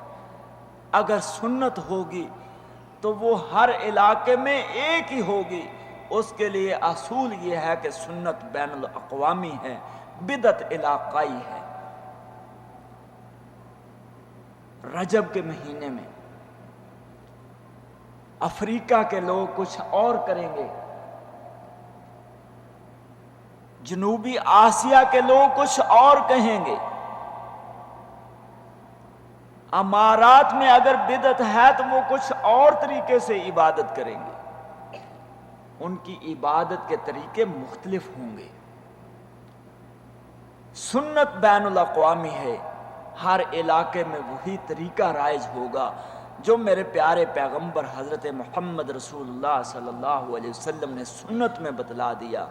اگر سنت ہوگی تو وہ ہر علاقے میں ایک ہی ہوگی۔ اس کے لیے اصول یہ ہے کہ سنت بین الاقوامی ہے، بدعت علاقائی ہے۔ رجب کے مہینے میں افریقہ کے لوگ کچھ اور کریں گے، جنوبی آسیا کے لوگ کچھ اور کہیں گے، امارات میں اگر بدعت ہے تو وہ کچھ اور طریقے سے عبادت کریں گے، ان کی عبادت کے طریقے مختلف ہوں گے۔ سنت بین الاقوامی ہے، ہر علاقے میں وہی طریقہ رائج ہوگا جو میرے پیارے پیغمبر حضرت محمد رسول اللہ صلی اللہ علیہ وسلم نے سنت میں بتلا دیا۔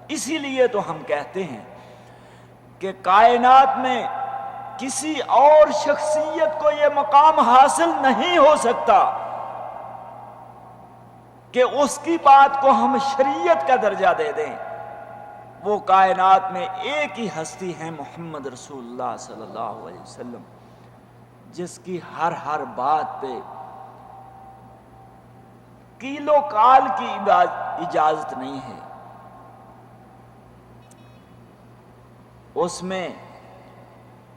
اسی لیے تو ہم کہتے ہیں کہ کائنات میں کسی اور شخصیت کو یہ مقام حاصل نہیں ہو سکتا کہ اس کی بات کو ہم شریعت کا درجہ دے دیں۔ وہ کائنات میں ایک ہی ہستی ہے، محمد رسول اللہ صلی اللہ علیہ وسلم، جس کی ہر بات پہ کیلو کال کی اجازت نہیں ہے۔ اس میں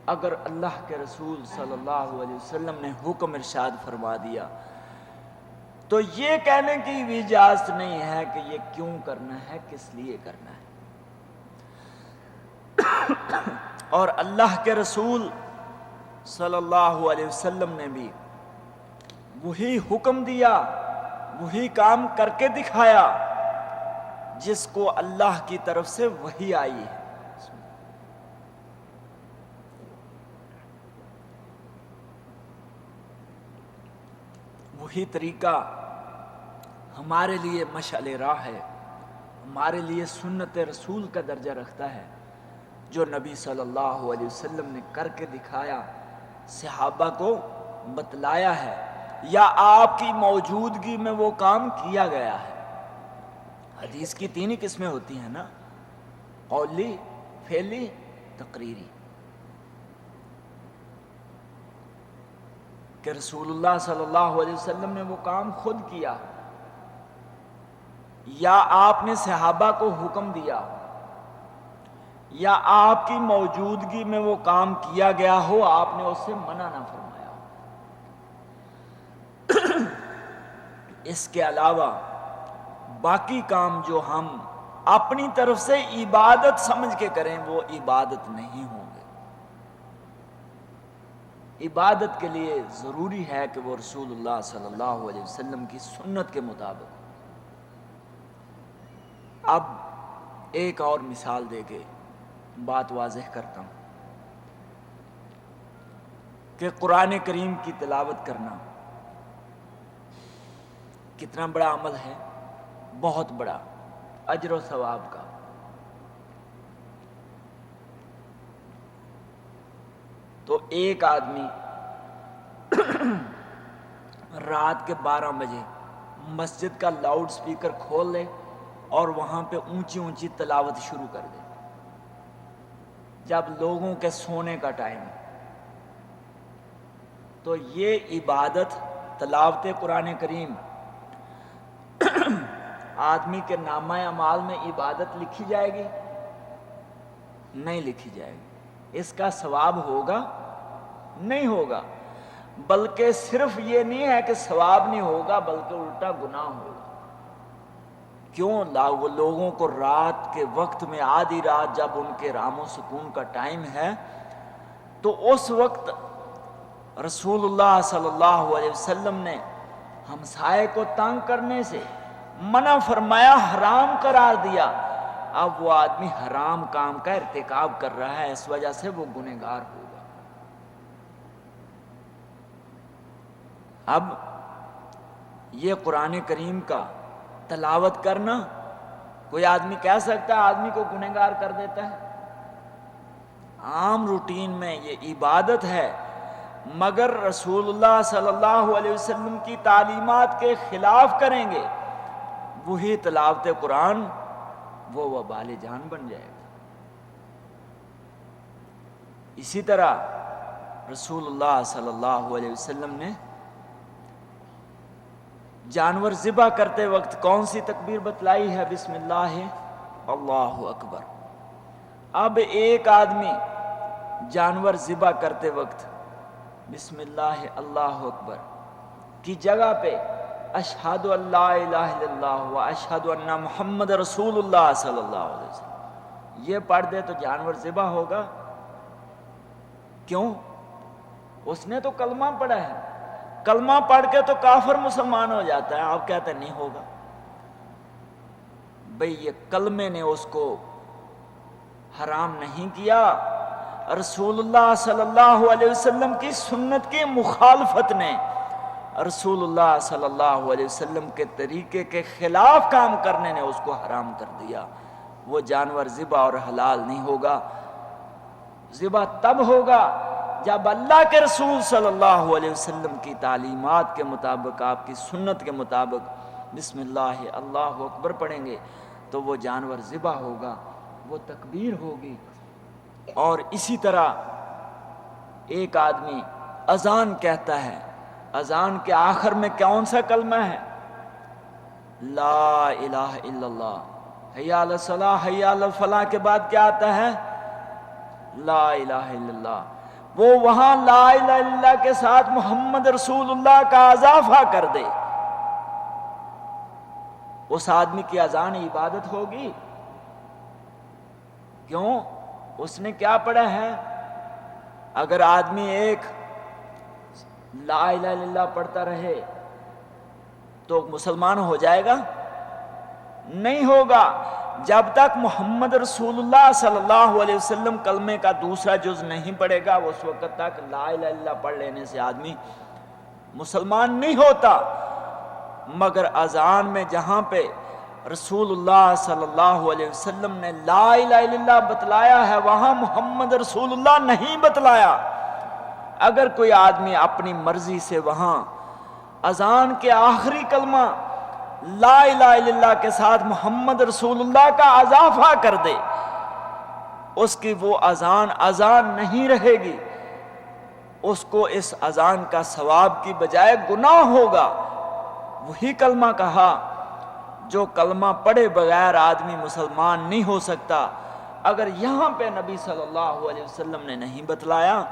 اگر اللہ کے رسول صلی اللہ علیہ وسلم نے حکم ارشاد فرما دیا تو یہ کہنے کی بھی اجازت نہیں ہے کہ یہ کیوں کرنا ہے، کس لیے کرنا ہے۔ اور اللہ کے رسول صلی اللہ علیہ وسلم نے بھی وہی حکم دیا، وہی کام کر کے دکھایا جس کو اللہ کی طرف سے وحی آئی ہے۔ وہی طریقہ ہمارے لیے مشعل راہ ہے، ہمارے لیے سنت رسول کا درجہ رکھتا ہے، جو نبی صلی اللہ علیہ وسلم نے کر کے دکھایا، صحابہ کو بتلایا ہے، یا آپ کی موجودگی میں وہ کام کیا گیا ہے۔ حدیث کی 3 ہی قسمیں ہوتی ہیں نا، قولی، فعلی، تقریری، کہ رسول اللہ صلی اللہ علیہ وسلم نے وہ کام خود کیا، یا آپ نے صحابہ کو حکم دیا، یا آپ کی موجودگی میں وہ کام کیا گیا ہو، آپ نے اس سے منع نہ فرمایا ہو۔ اس کے علاوہ باقی کام جو ہم اپنی طرف سے عبادت سمجھ کے کریں وہ عبادت نہیں ہوں گے۔ عبادت کے لیے ضروری ہے کہ وہ رسول اللہ صلی اللہ علیہ وسلم کی سنت کے مطابق۔ اب ایک اور مثال دے کے بات واضح کرتا ہوں کہ قرآن کریم کی تلاوت کرنا کتنا بڑا عمل ہے، بہت بڑا، اجر و ثواب کا۔ تو ایک آدمی رات کے 12 بجے مسجد کا لاؤڈ سپیکر کھول لے اور وہاں پہ اونچی اونچی تلاوت شروع کر دے جب لوگوں کے سونے کا ٹائم ہے، تو یہ عبادت تلاوت قرآن کریم آدمی کے نامہ اعمال میں عبادت لکھی جائے گی؟ نہیں لکھی جائے گی۔ اس کا ثواب ہوگا؟ نہیں ہوگا۔ بلکہ صرف یہ نہیں ہے کہ ثواب نہیں ہوگا بلکہ الٹا گناہ ہوگا۔ کیوں؟ لوگوں کو رات کے وقت میں آدھی رات جب ان کے رام و سکون کا ٹائم ہے تو اس وقت رسول اللہ صلی اللہ علیہ وسلم نے ہمسائے کو تنگ کرنے سے منع فرمایا، حرام قرار دیا۔ اب وہ آدمی حرام کام کا ارتکاب کر رہا ہے، اس وجہ سے وہ گنہگار ہوگا۔ اب یہ قرآن کریم کا تلاوت کرنا کوئی آدمی کہہ سکتا ہے آدمی کو گنہگار کر دیتا ہے؟ عام روٹین میں یہ عبادت ہے، مگر رسول اللہ صلی اللہ علیہ وسلم کی تعلیمات کے خلاف کریں گے، وہی تلاوت قرآن وہ وبال جان بن جائے گا۔ اسی طرح رسول اللہ صلی اللہ علیہ وسلم نے جانور ذبح کرتے وقت کون سی تکبیر بتلائی ہے؟ بسم اللہ اللہ اکبر۔ اب ایک آدمی جانور ذبح کرتے وقت بسم اللہ اللہ اکبر کی جگہ پہ اشہد ان لا الہ الا اللہ و اشہد ان محمد رسول اللہ صلی اللہ علیہ وسلم یہ پڑھ دے تو جانور ذبح ہوگا؟ کیوں؟ اس نے تو کلمہ پڑھا ہے، کلمہ پڑھ کے تو کافر مسلمان ہو جاتا ہے، آپ کہتے ہیں نہیں ہوگا۔ بھئی یہ کلمے نے اس کو حرام نہیں کیا، رسول اللہ صلی اللہ علیہ وسلم کی سنت کی مخالفت نے، رسول اللہ صلی اللہ علیہ وسلم کے طریقے کے خلاف کام کرنے نے اس کو حرام کر دیا۔ وہ جانور ذبح اور حلال نہیں ہوگا۔ ذبح تب ہوگا جب اللہ کے رسول صلی اللہ علیہ وسلم کی تعلیمات کے مطابق، آپ کی سنت کے مطابق بسم اللہ اللہ اکبر پڑھیں گے تو وہ جانور ذبح ہوگا، وہ تکبیر ہوگی۔ اور اسی طرح ایک آدمی اذان کہتا ہے، اذان کے آخر میں کون سا کلمہ ہے؟ لا الہ الا اللہ، حی علی الصلاۃ حی علی الفلاح کے بعد کیا آتا ہے؟ لا الہ الا اللہ۔ وہ وہاں لا الہ الا اللہ کے ساتھ محمد رسول اللہ کا اضافہ کر دے، اس آدمی کی اذان عبادت ہوگی؟ کیوں؟ اس نے کیا پڑھا ہے؟ اگر آدمی ایک لا الہ الا اللہ پڑھتا رہے تو مسلمان ہو جائے گا؟ نہیں ہوگا۔ جب تک محمد رسول اللہ صلی اللہ علیہ وسلم کلمے کا دوسرا جز نہیں پڑھے گا، اس وقت تک لا الہ الا اللہ پڑھ لینے سے آدمی مسلمان نہیں ہوتا۔ مگر اذان میں جہاں پہ رسول اللہ صلی اللہ علیہ وسلم نے لا الہ الا اللہ بتلایا ہے، وہاں محمد رسول اللہ نہیں بتلایا۔ اگر کوئی آدمی اپنی مرضی سے وہاں اذان کے آخری کلمہ لا الہ الا اللہ کے ساتھ محمد رسول اللہ کا اضافہ کر دے، اس کی وہ اذان نہیں رہے گی، اس کو اس اذان کا ثواب کی بجائے گناہ ہوگا۔ وہی کلمہ کہا جو کلمہ پڑھے بغیر آدمی مسلمان نہیں ہو سکتا۔ اگر یہاں پہ نبی صلی اللہ علیہ وسلم نے نہیں بتلایا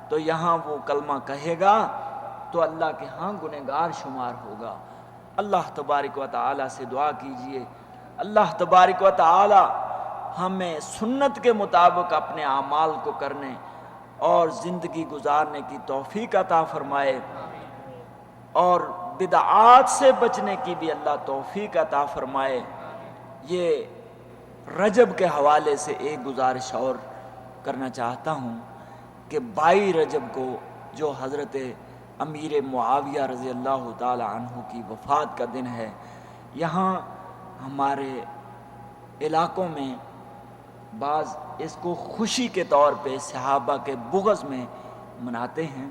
تو یہاں وہ کلمہ کہے گا تو اللہ کے ہاں گنہگار شمار ہوگا۔ اللہ تبارک و تعالی سے دعا کیجئے، اللہ تبارک و تعالی ہمیں سنت کے مطابق اپنے اعمال کو کرنے اور زندگی گزارنے کی توفیق عطا فرمائے، اور بدعات سے بچنے کی بھی اللہ توفیق عطا فرمائے۔ یہ رجب کے حوالے سے ایک گزارش اور کرنا چاہتا ہوں کہ 22 رجب کو جو حضرت امیر معاویہ رضی اللہ تعالی عنہ کی وفات کا دن ہے، یہاں ہمارے علاقوں میں بعض اس کو خوشی کے طور پہ صحابہ کے بغض میں مناتے ہیں،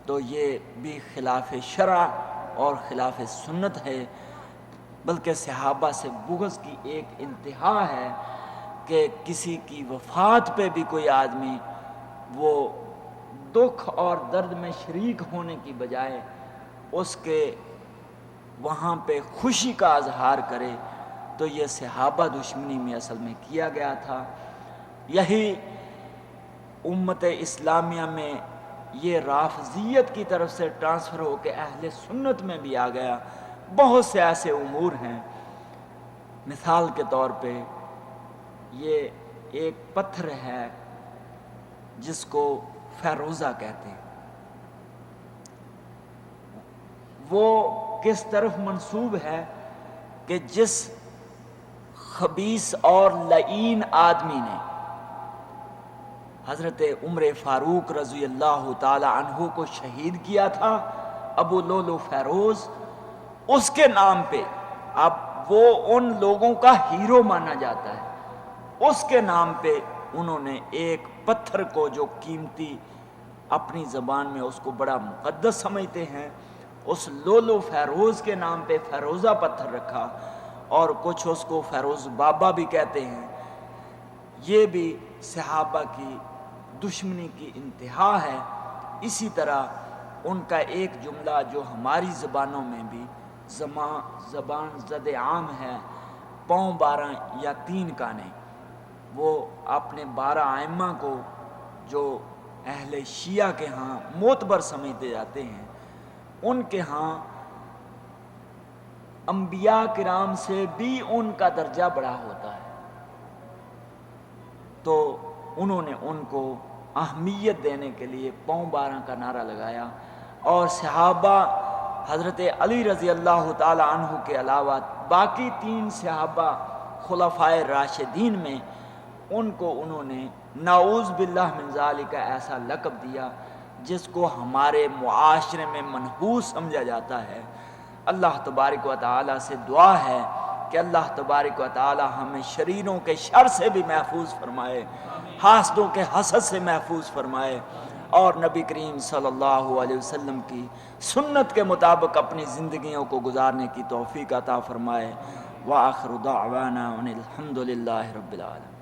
تو یہ بھی خلاف شرع اور خلاف سنت ہے، بلکہ صحابہ سے بغض کی ایک انتہا ہے کہ کسی کی وفات پہ بھی کوئی آدمی وہ دکھ اور درد میں شریک ہونے کی بجائے اس کے وہاں پہ خوشی کا اظہار کرے، تو یہ صحابہ دشمنی میں اصل میں کیا گیا تھا۔ یہی امت اسلامیہ میں یہ رافضیت کی طرف سے ٹرانسفر ہو کے اہل سنت میں بھی آ گیا۔ بہت سے ایسے امور ہیں، مثال کے طور پہ یہ ایک پتھر ہے جس کو فیروزہ کہتے ہیں، وہ کس طرف منسوب ہے کہ جس خبیث اور لعین آدمی نے حضرت عمر فاروق رضی اللہ تعالی عنہ کو شہید کیا تھا، ابو لولو فیروز، اس کے نام پہ اب وہ ان لوگوں کا ہیرو مانا جاتا ہے، اس کے نام پہ انہوں نے ایک پتھر کو جو قیمتی اپنی زبان میں اس کو بڑا مقدس سمجھتے ہیں. اس لولو فیروز کے نام پہ فیروزہ پتھر رکھا، اور کچھ اس کو فیروز بابا بھی کہتے ہیں. یہ بھی صحابہ کی دشمنی کی انتہا ہے. اسی طرح ان کا ایک جملہ جو ہماری زبانوں میں بھی زبان زد عام ہے، پاؤں 12 یا 3 کانے، وہ اپنے 12 ائمہ کو جو اہل شیعہ کے ہاں معتبر سمجھتے جاتے ہیں، ان کے ہاں انبیاء کرام سے بھی ان کا درجہ بڑا ہوتا ہے. تو انہوں نے ان کو اہمیت دینے کے لیے پاؤں 12 کا نعرہ لگایا. اور صحابہ حضرت علی رضی اللہ تعالی عنہ کے علاوہ باقی 3 صحابہ خلفائے راشدین میں، ان کو انہوں نے نعوذ باللہ من ذالک ایسا لقب دیا جس کو ہمارے معاشرے میں منحوس سمجھا جاتا ہے. اللہ تبارک و تعالی سے دعا ہے کہ اللہ تبارک و تعالی ہمیں شریروں کے شر سے بھی محفوظ فرمائے، حاسدوں کے حسد سے محفوظ فرمائے، اور نبی کریم صلی اللہ علیہ وسلم کی سنت کے مطابق اپنی زندگیوں کو گزارنے کی توفیق عطا فرمائے. وآخر دعوانا ان الحمد للہ رب العالمین.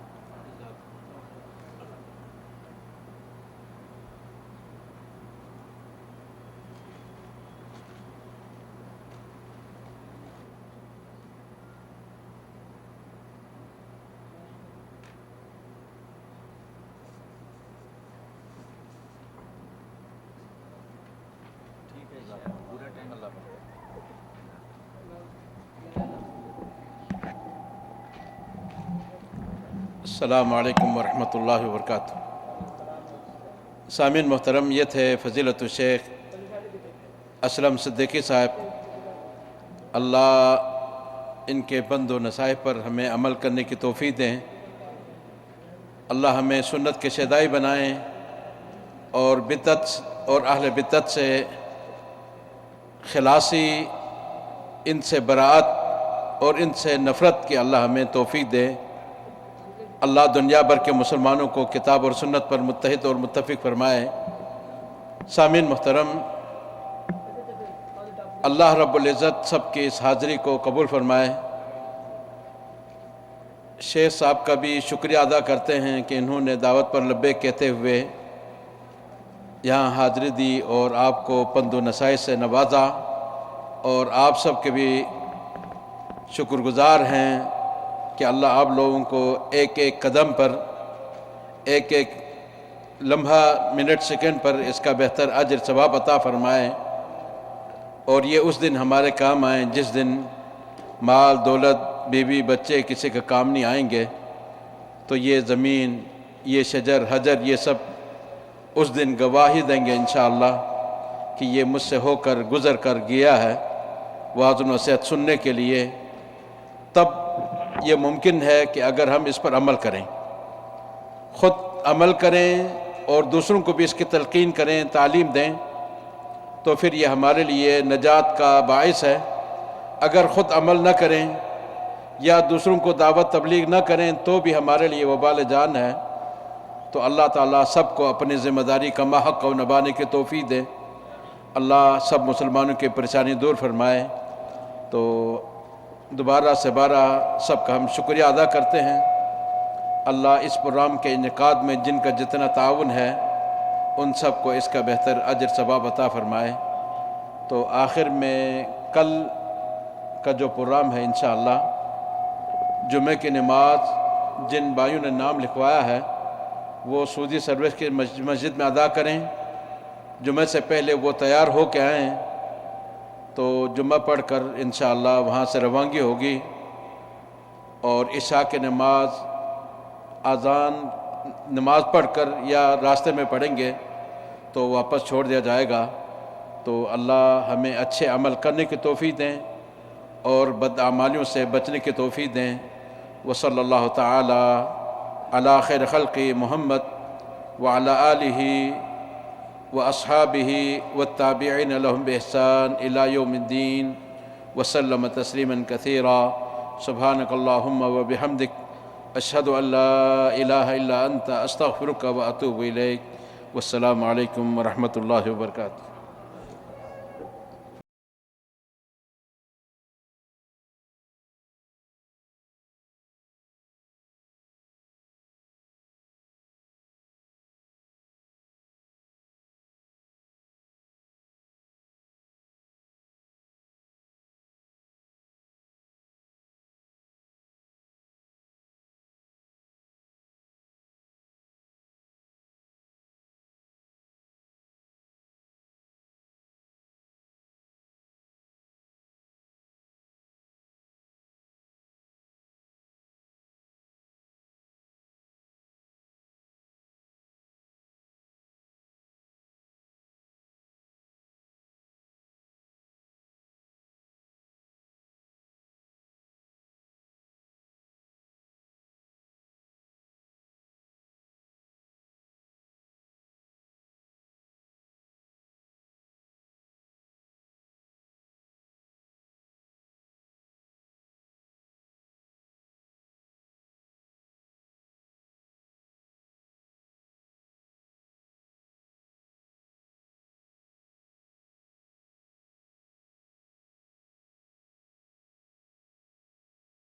السلام علیکم ورحمۃ اللہ وبرکاتہ. سامعین محترم، یہ تھے فضیلت الشیخ اسلم صدیقی صاحب. اللہ ان کے بند و نصائح پر ہمیں عمل کرنے کی توفیق دیں. اللہ ہمیں سنت کے شیدائی بنائیں اور بدعت اور اہل بدعت سے خلاصی، ان سے براءت اور ان سے نفرت کی اللہ ہمیں توفیق دے. اللہ دنیا بھر کے مسلمانوں کو کتاب اور سنت پر متحد اور متفق فرمائے. سامعین محترم، اللہ رب العزت سب کی اس حاضری کو قبول فرمائے. شیخ صاحب کا بھی شکریہ ادا کرتے ہیں کہ انہوں نے دعوت پر لبیک کہتے ہوئے یہاں حاضری دی اور آپ کو پند و نصائح سے نوازا، اور آپ سب کے بھی شکر گزار ہیں کہ اللہ آپ لوگوں کو ایک ایک قدم پر، ایک ایک لمحہ، منٹ، سیکنڈ پر اس کا بہتر اجر ثواب عطا فرمائے. اور یہ اس دن ہمارے کام آئیں جس دن مال، دولت، بیوی، بچے کسی کا کام نہیں آئیں گے. تو یہ زمین، یہ شجر، حجر، یہ سب اس دن گواہی دیں گے انشاءاللہ کہ یہ مجھ سے ہو کر گزر کر گیا ہے وعظ و نصیحت سننے کے لیے. تب یہ ممکن ہے کہ اگر ہم اس پر عمل کریں، خود عمل کریں اور دوسروں کو بھی اس کی تلقین کریں، تعلیم دیں، تو پھر یہ ہمارے لیے نجات کا باعث ہے. اگر خود عمل نہ کریں یا دوسروں کو دعوت تبلیغ نہ کریں تو بھی ہمارے لیے وبال جان ہے. تو اللہ تعالیٰ سب کو اپنی ذمہ داری کا حق و نبھانے کی توفیق دے. اللہ سب مسلمانوں کی پریشانی دور فرمائے. تو دوبارہ سے بارہ سب کا ہم شکریہ ادا کرتے ہیں. اللہ اس پروگرام کے انعقاد میں جن کا جتنا تعاون ہے ان سب کو اس کا بہتر اجر ثواب عطا فرمائے. تو آخر میں کل کا جو پروگرام ہے انشاءاللہ جمعہ کی نماز جن بھائیوں نے نام لکھوایا ہے وہ سعودی سروس کی مسجد میں ادا کریں. جمعہ سے پہلے وہ تیار ہو کے آئیں تو جمعہ پڑھ کر انشاءاللہ وہاں سے روانگی ہوگی. اور عشاء کی نماز اذان نماز پڑھ کر یا راستے میں پڑھیں گے تو واپس چھوڑ دیا جائے گا. تو اللہ ہمیں اچھے عمل کرنے کی توفیق دیں اور بدعمالیوں سے بچنے کی توفیق دیں. وصلی اللہ تعالی علی خیر خلق محمد وعلی آلہ واصحابہ والتابعین لهم بإحسان الى یوم الدین وسلم تسلیما کثیرا. سبحانک اللہم وبحمدک اشہد ان لا الہ الا انت استغفرک واتوب الیک. والسلام علیکم ورحمۃ اللہ وبرکاتہ.